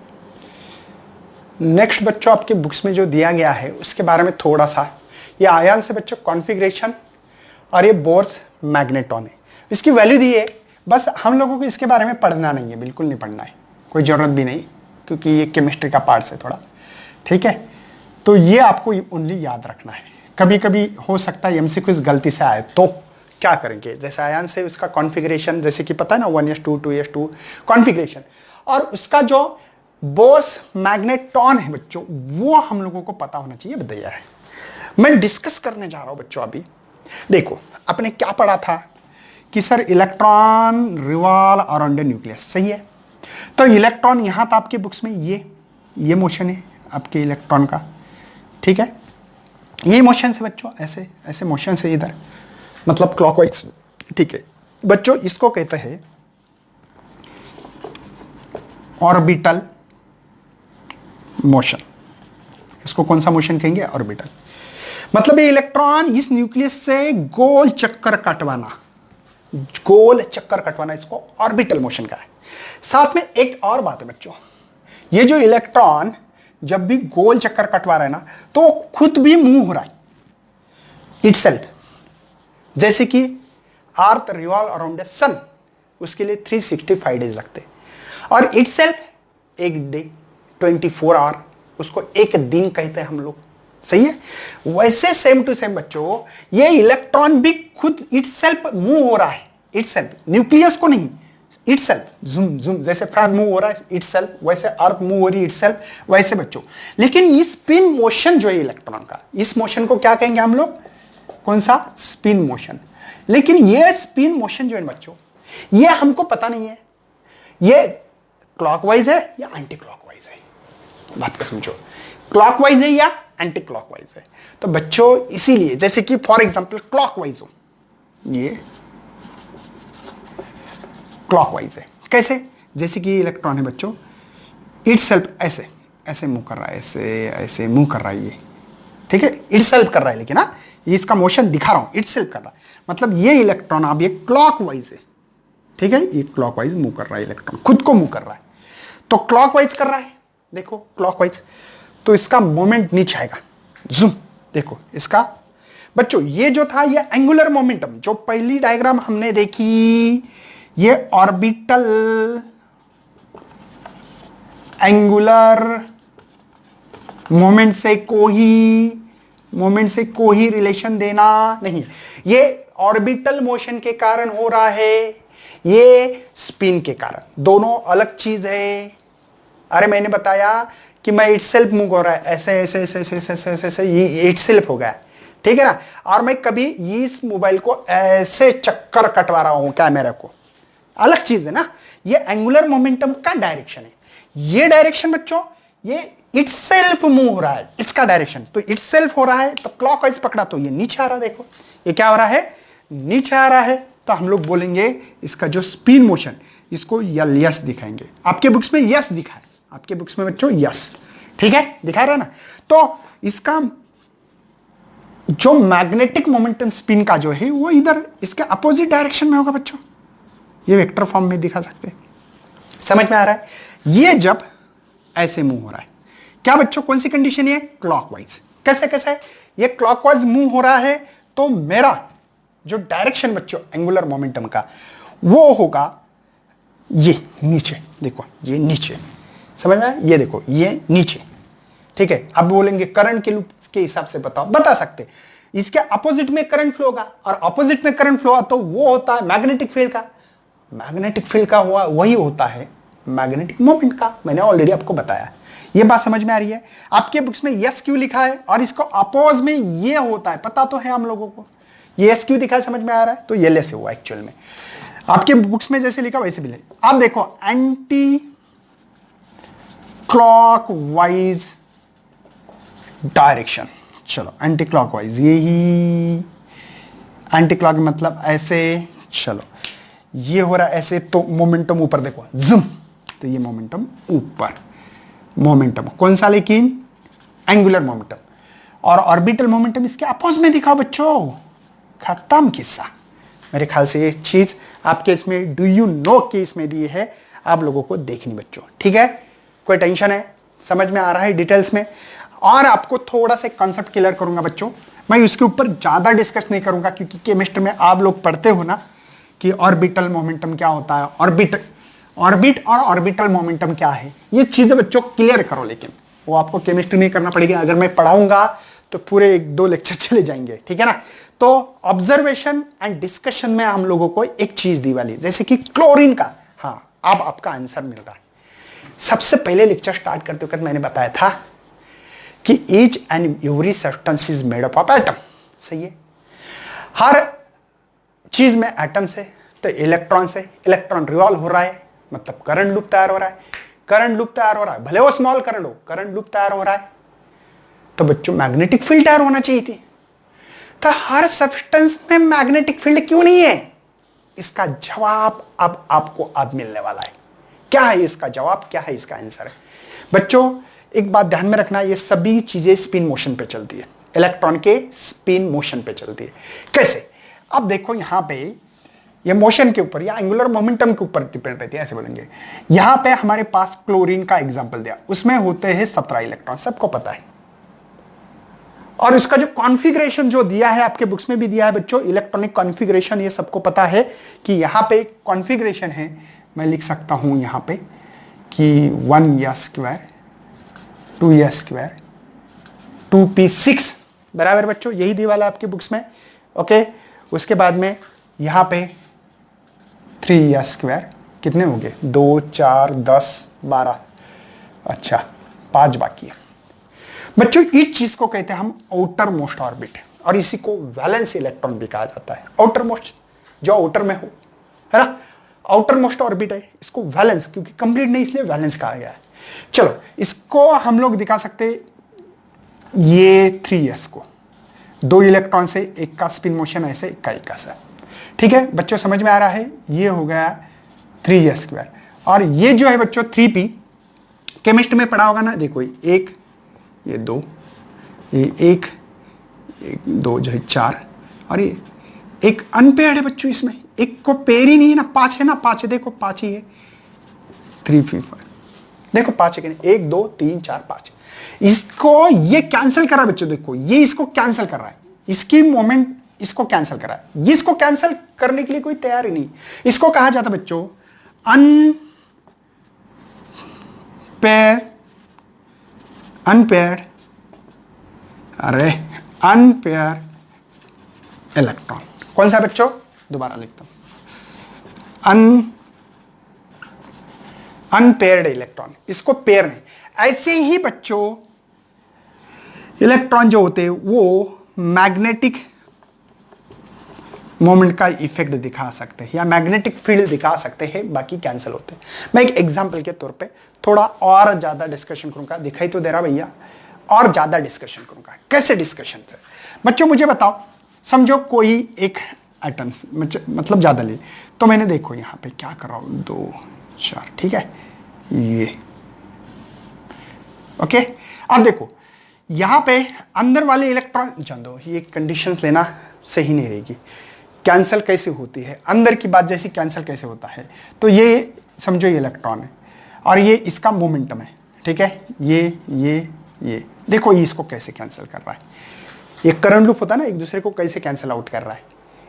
नेक्स्ट बच्चों आपके बुक्स में जो दिया गया है उसके बारे में थोड़ा सा, ये आयन से बच्चों कॉन्फ़िगरेशन और ये बोर्स मैग्नेटॉन है, इसकी वैल्यू दी है, बस हम लोगों को इसके बारे में पढ़ना नहीं है, बिल्कुल नहीं पढ़ना है, कोई जरूरत भी नहीं, क्योंकि ये केमिस्ट्री का पार्ट है थोड़ा, ठीक है। तो ये आपको ओनली याद रखना है, कभी कभी हो सकता है एमसीक्यूज गलती से आए तो क्या करेंगे, जैसे आयन से उसका कॉन्फ़िगरेशन जैसे कि पता है ना 1s2 2s2 कॉन्फ़िगरेशन, और उसका जो बोर्स मैग्नेटॉन है बच्चों वो हम लोगों को पता होना चाहिए, बताया है। मैं डिस्कस करने जा रहा हूं बच्चों। अभी देखो आपने क्या पढ़ा था कि sir electron revolve around the nucleus, सही है। तो इलेक्ट्रॉन यहां था आपके बुक्स में, ये मोशन है आपके इलेक्ट्रॉन का, ठीक है, ये मोशन से बच्चों, ऐसे ऐसे मोशन से इधर, मतलब क्लॉकवाइज, ठीक है बच्चों। इसको कहते हैं ऑर्बिटल मोशन, इसको कौन सा मोशन कहेंगे, ऑर्बिटल। मतलब ये इलेक्ट्रॉन इस न्यूक्लियस से गोल चक्कर कटवाना, इसको ऑर्बिटल मोशन का है। साथ में एक और बात है बच्चों, ये जो इलेक्ट्रॉन जब भी गोल चक्कर कटवा रहा है ना, तो खुद भी मूव हो रहा है इटसेल्फ, जैसे कि अर्थ रिवॉल्व अराउंड द सन, उसके लिए 365 डेज लगते, और इटसेल्फ एक डे 24 आवर, उसको एक दिन कहते हैं हम लोग, सही है। वैसे सेम टू सेम बच्चों ये इलेक्ट्रॉन भी खुद इटसेल्फ मूव हो रहा है, इटसेल्फ, न्यूक्लियस को नहीं, इटसेल्फ जुम जुम, जैसे फैन मूव हो रहा है इटसेल्फ, वैसे अर्थ मूव हो रही है इटसेल्फ, वैसे बच्चों। लेकिन ये स्पिन मोशन जो है इलेक्ट्रॉन का, इस मोशन को क्या कहेंगे हम लोग, कौन सा, स्पिन मोशन। लेकिन ये स्पिन मोशन जो है बच्चों, ये हमको पता नहीं है ये क्लॉकवाइज है या एंटी क्लॉकवाइज है, बात को समझो, क्लॉकवाइज है या एंटी क्लॉकवाइज है। तो बच्चों इसीलिए जैसे कि फॉर एग्जांपल क्लॉकवाइज हो, ये क्लॉकवाइज है, कैसे, जैसे कि इलेक्ट्रॉन है बच्चों, इटसेल्फ ऐसे ऐसे मूव कर रहा है, ऐसे ऐसे मूव कर रहा है ये, ठीक है, इटसेल्फ कर रहा है, लेकिन ना ये इसका मोशन दिखा रहा हूं, इटसेल्फ कर रहा है, मतलब ये इलेक्ट्रॉन अब ये क्लॉकवाइज है, ठीक है, ये क्लॉकवाइज मूव कर रहा है, इलेक्ट्रॉन खुद को मूव कर रहा है, तो क्लॉकवाइज कर रहा है, देखो क्लॉकवाइज, तो इसका मोमेंट नीचे आएगा, जूम, देखो इसका बच्चों, ये जो था ये एंगुलर मोमेंटम, जो पहली डायग्राम हमने देखी, ये ऑर्बिटल एंगुलर मोमेंट से कोई रिलेशन देना नहीं है, ये ऑर्बिटल मोशन के कारण हो रहा है, ये स्पिन के कारण, दोनों अलग चीज है। अरे मैंने बताया कि मैं इटसेल्फ मूव हो रहा है, ऐसे ऐसे ऐसे ऐसे ऐसे ऐसे ऐसे, ये इटसेल्फ हो गया, ठीक है ना, और मैं कभी इस मोबाइल को ऐसे चक्कर कटवा रहा हूं कैमरा को, अलग चीज है ना, ये एंगुलर मोमेंटम का डायरेक्शन है, ये डायरेक्शन बच्चों ये इटसेल्फ मूव हो रहा है, इसका डायरेक्शन, तो इटसेल्फ हो रहा है, तो क्लॉकवाइज पकड़ा तो ये नीचे आ रहा है, देखो ये क्या हो रहा है, नीचे आ रहा है, तो हम लोग बोलेंगे इसका जो स्पिन मोशन, इसको यस दिखाएंगे, आपके बुक्स में यस दिखा है, आपके बुक्स में बच्चों यस, ठीक है, दिखा रहा है ना, तो इसका जो मैग्नेटिक मोमेंटम स्पिन का जो है वो इधर इसके अपोजिट डायरेक्शन में होगा बच्चों, ये वेक्टर फॉर्म में दिखा सकते हैं, समझ में आ रहा है। ये जब ऐसे मूव हो रहा है, क्या बच्चों कौन सी कंडीशन है, क्लॉकवाइज, कैसे कैसे, ये क्लॉकवाइज मूव हो रहा है, तो मेरा जो डायरेक्शन बच्चों एंगुलर मोमेंटम का वो होगा ये नीचे, देखो ये नीचे, समझ में, ये देखो ये नीचे, ठीक है। अब बोलेंगे करंट के लूप के हिसाब से बताओ, बता सकते, इसके अपोजिट में करंट फ्लो होगा, और अपोजिट में करंट फ्लो तो वो होता है मैग्नेटिक फील्ड का, मैग्नेटिक फील्ड का हुआ वही होता है मैग्नेटिक मोमेंट का, मैंने ऑलरेडी आपको बताया, ये बात समझ में आ रही है। आपके बुक्स में यस क्यों लिखा है और इसको अपोज में ये होता है, पता तो है हम लोगों को, ये यस क्यों दिखा है, समझ में आ रहा है, तो ये ले से हुआ एक्चुअल में, आपके बुक्स में जैसे लिखा वैसे भी ले। आप देखो एंटी क्लॉकवाइज डायरेक्शन, चलो एंटी क्लॉकवाइज, यही एंटी क्लॉक मतलब ऐसे, चलो ये हो रहा है ऐसे, तो मोमेंटम ऊपर देखो जुम, तो ये मोमेंटम ऊपर, मोमेंटम कौन सा, लेकिन एंगुलर मोमेंटम, और ऑर्बिटल मोमेंटम इसके अपोज में दिखाओ बच्चों, खत्म किस्सा। मेरे ख्याल से ये चीज आपके इसमें डू यू नो के इसमें दी है, आप लोगों को देखनी बच्चों, ठीक है, कोई टेंशन है, समझ में आ रहा है डिटेल्स में, और आपको थोड़ा सा कंसेप्ट क्लियर करूंगा बच्चों, मैं उसके ऊपर ज्यादा डिस्कस नहीं करूंगा, क्योंकि केमिस्ट्री में आप लोग पढ़ते हो ना कि ऑर्बिटल मोमेंटम क्या होता है, ऑर्बिट और ऑर्बिटल मोमेंटम क्या है, ये चीजें बच्चों क्लियर करो, लेकिन वो आपको केमिस्ट्री नहीं करना पड़ेगा, अगर मैं पढ़ाऊंगा तो पूरे 1-2 लेक्चर चले जाएंगे, ठीक है ना। तो ऑब्जर्वेशन एंड डिस्कशन में हम लोगों को एक चीज दी वाली, जैसे कि क्लोरीन का, हाँ अब आपका आंसर मिल रहा है। सबसे पहले लेक्चर स्टार्ट करते वक्त मैंने बताया था कि each and every substance is made up of atom, सही है, हर चीज में एटम से, तो इलेक्ट्रॉन से, इलेक्ट्रॉन रिवॉल्व हो रहा है, मतलब करंट लूप तैयार हो रहा है, करंट लूप तैयार हो रहा है, भले वो स्मॉल करंट हो, करंट लूप तैयार हो रहा है, तो बच्चों मैग्नेटिक फील्ड तैयार होना चाहिए थी, तो हर सब्सटेंस में मैग्नेटिक फील्ड क्यों नहीं है, इसका जवाब अब आपको अब मिलने वाला है। क्या है इसका जवाब, क्या है इसका आंसर है बच्चों, एक बात ध्यान में रखना, ये सभी चीजें स्पिन मोशन पे चलती है, इलेक्ट्रॉन के स्पिन मोशन पे चलती है। कैसे, अब देखो यहां पे ये मोशन के ऊपर या एंगुलर मोमेंटम के ऊपर डिपेंड रहती है, ऐसे बोलेंगे। यहां पे हमारे पास क्लोरीन का एग्जांपल दिया, उसमें होते हैं 17 इलेक्ट्रॉन, सबको पता है, और इसका जो कॉन्फ़िगरेशन जो दिया है आपके बुक्स में भी दिया है बच्चों, इलेक्ट्रॉनिक कॉन्फ़िगरेशन, ये सबको पता है कि यहां पे कॉन्फ़िगरेशन है, मैं लिख सकता हूं यहां पे कि 1s², 2s², 2p6 बराबर बच्चों, यही दिया वाला आपके बुक्स में। ओके, उसके बाद में यहां पे 3s², कितने हो गए, 2, 4, 10, 12, अच्छा 5 बाकी है बच्चों। इस चीज को कहते हैं हम आउटर मोस्ट ऑर्बिट, और इसी को वैलेंस इलेक्ट्रॉन भी कहा जाता है। आउटर मोस्ट जो आउटर में हो, है ना, आउटर मोस्ट ऑर्बिट है, इसको वैलेंस, क्योंकि कंप्लीट नहीं इसलिए वैलेंस कहा गया है। चलो इसको हम लोग दिखा सकते, ये 3s को 2 इलेक्ट्रॉन से, एक का स्पिन मोशन ऐसे, एक का ऐसा, ठीक है बच्चों, समझ में आ रहा है। ये हो गया 3s², और ये जो है बच्चों 3p, केमिस्ट में पढ़ा होगा ना, देखो एक, ये 2, ये 1, 2 जो है 4, और ये एक अनपेयर्ड है बच्चों, इसमें एक को पेयर ही नहीं है ना, 5 है ना, 5 है, देखो 5 ही है, 3, 4, 5, देखो 5 है कि नहीं, 1, 2, 3, 4, 5, इसको ये कैंसिल कर रहा है बच्चों, देखो ये इसको कैंसिल कर रहा है, इसकी मोमेंट इसको कैंसिल कर रहा है, ये इसको कैंसिल करने के लिए कोई तैयार ही नहीं। इसको कहा जाता है बच्चों अनपेयर्ड इलेक्ट्रॉन। कौन सा बच्चों, दोबारा लिखता हूं, अनपेयर्ड इलेक्ट्रॉन, इसको पेयर नहीं। ऐसे ही बच्चों इलेक्ट्रॉन जो होते हैं वो मैग्नेटिक मोमेंट का इफेक्ट दिखा सकते हैं या मैग्नेटिक फील्ड दिखा सकते हैं, बाकी कैंसिल होते हैं। मैं एक एग्जांपल के तौर पे थोड़ा और ज्यादा डिस्कशन करूंगा, दिखाई तो दे रहा भैया, और ज्यादा डिस्कशन करूंगा। कैसे डिस्कशन से बच्चों, मुझे बताओ, समझो कोई एक एटम, मतलब ज्यादा ले, तो मैंने देखो यहां पे क्या कर रहा हूं, 2, 4, ठीक है, ये ओके। अब देखो यहां पे अंदर वाले इलेक्ट्रॉन जान दो, ये कंडीशन लेना सही नहीं रहेगी। कैंसिल कैसे होती है, अंदर की बात जैसी कैंसिल कैसे होता है, तो ये समझो ये इलेक्ट्रॉन है और ये इसका मोमेंटम है, ठीक है, ये देखो ये इसको कैसे कैंसिल कर रहा है, ये करंट लूप होता है ना, एक दूसरे को कैसे कैंसिल आउट कर रहा है,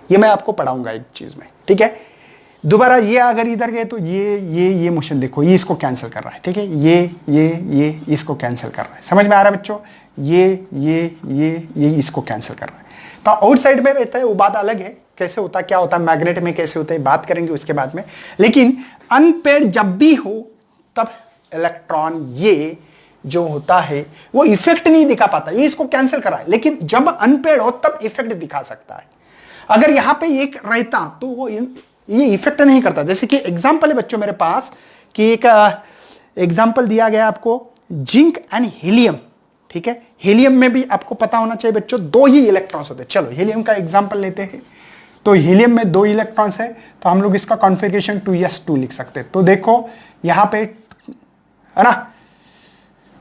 ये मैं आपको पढ़ाऊंगा एक चीज में, ठीक है। दोबारा ये अगर इधर गए तो ये मोशन देखो, ये इसको कैंसिल कर रहा है, ठीक है, ये इसको कैंसिल कर रहा है, समझ में आ रहा है बच्चों, ये इसको कैंसिल कर रहा है। तो आउटसाइड में रहता है वो बात अलग है, कैसे होता है, क्या होता है, मैग्नेट में कैसे होता है, बात करेंगे उसके बाद में। लेकिन अनपेयर्ड जब भी हो तब इलेक्ट्रॉन ये जो होता है वो इफेक्ट नहीं दिखा पाता, ये इसको कैंसिल कर रहा है, लेकिन जब अनपेयर्ड हो तब इफेक्ट दिखा सकता है। अगर यहां पे एक रहता तो वो ये इफेक्ट नहीं करता। जैसे कि एग्जांपल है बच्चों मेरे पास कि एक एग्जांपल दिया गया आपको, जिंक एंड हीलियम, ठीक है। हीलियम में भी आपको पता होना चाहिए बच्चों 2 ही इलेक्ट्रॉन्स होते हैं। चलो हीलियम का एग्जांपल लेते हैं, तो हीलियम में 2 इलेक्ट्रॉन्स है, तो हम लोग इसका कॉन्फ़िगरेशन 2s2 लिख सकते हैं। तो देखो यहां पे है ना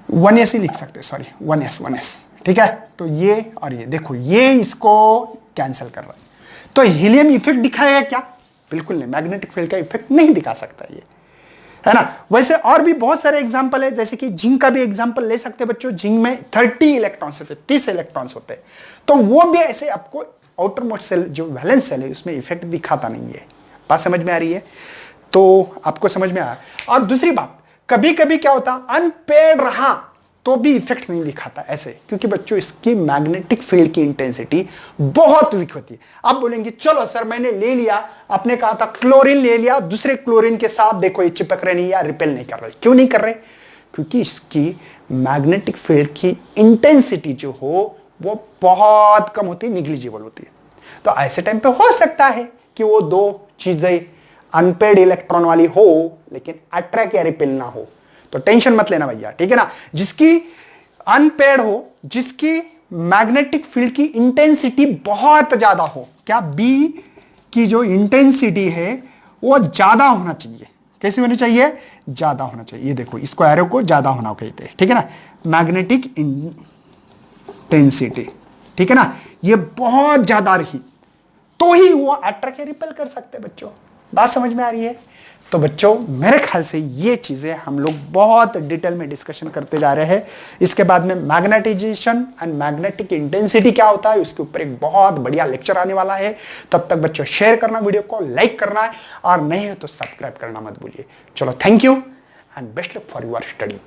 1s ही लिख सकते हैं, सॉरी 1s, ठीक है। तो ये और ये देखो ये इसको कैंसिल कर रहा है, तो हीलियम इफेक्ट दिखाएगा क्या, बिल्कुल नहीं, मैग्नेटिक फील्ड का इफेक्ट नहीं दिखा सकता ये, है ना। वैसे और भी बहुत सारे एग्जांपल है, जैसे कि जिंक का भी एग्जांपल ले सकते हैं बच्चों, जिंक में 30 इलेक्ट्रॉन्स होते हैं, 30 इलेक्ट्रॉन्स होते हैं, तो वो भी ऐसे आपको आउटर मोस्ट सेल जो वैलेंस सेल है उसमें इफेक्ट दिखाता नहीं है। बात समझ में आ रही है, तो आपको समझ में आया। और दूसरी बात, कभी कभी क्या होता, अनपेयर्ड रहा तो भी इफेक्ट नहीं दिखाता ऐसे, क्योंकि बच्चों इसकी मैग्नेटिक फील्ड की इंटेंसिटी बहुत वीक होती है। आप बोलेंगे चलो सर मैंने ले लिया, आपने कहा था क्लोरीन ले लिया, दूसरे क्लोरीन के साथ देखो ये चिपक रहे नहीं या रिपेल नहीं कर रहे, क्यों नहीं कर रहे, क्योंकि इसकी मैग्नेटिक फील्ड की इंटेंसिटी जो हो वो बहुत कम होती है, निग्लिजिबल होती है। तो ऐसे टाइम पे हो सकता है कि वो 2 चीजें अनपेयर्ड इलेक्ट्रॉन वाली हो लेकिन अट्रैक्ट या रिपेल ना हो, तो टेंशन मत लेना भैया, ठीक है ना। जिसकी अनपेयर्ड हो, जिसकी मैग्नेटिक फील्ड की इंटेंसिटी बहुत ज्यादा हो, क्या बी की जो इंटेंसिटी है वो ज्यादा होना चाहिए, कैसी होनी चाहिए, ज्यादा होना चाहिए। ये देखो इसको एरो को ज्यादा होना कहते हैं, ठीक है ना, मैग्नेटिक इंटेंसिटी, ठीक है ना, ये बहुत ज्यादा रही तो ही वो अट्रैक्ट या रिपेल कर सकते हैं बच्चों। बात समझ में आ रही है। तो बच्चों मेरे ख्याल से ये चीजें हम लोग बहुत डिटेल में डिस्कशन करते जा रहे हैं। इसके बाद में मैग्नेटाइजेशन एंड मैग्नेटिक इंटेंसिटी क्या होता है उसके ऊपर एक बहुत बढ़िया लेक्चर आने वाला है। तब तक बच्चों शेयर करना, वीडियो को लाइक करना है, और नहीं है तो सब्सक्राइब करना मत भूलिए। चलो, thank you and best luck for your study.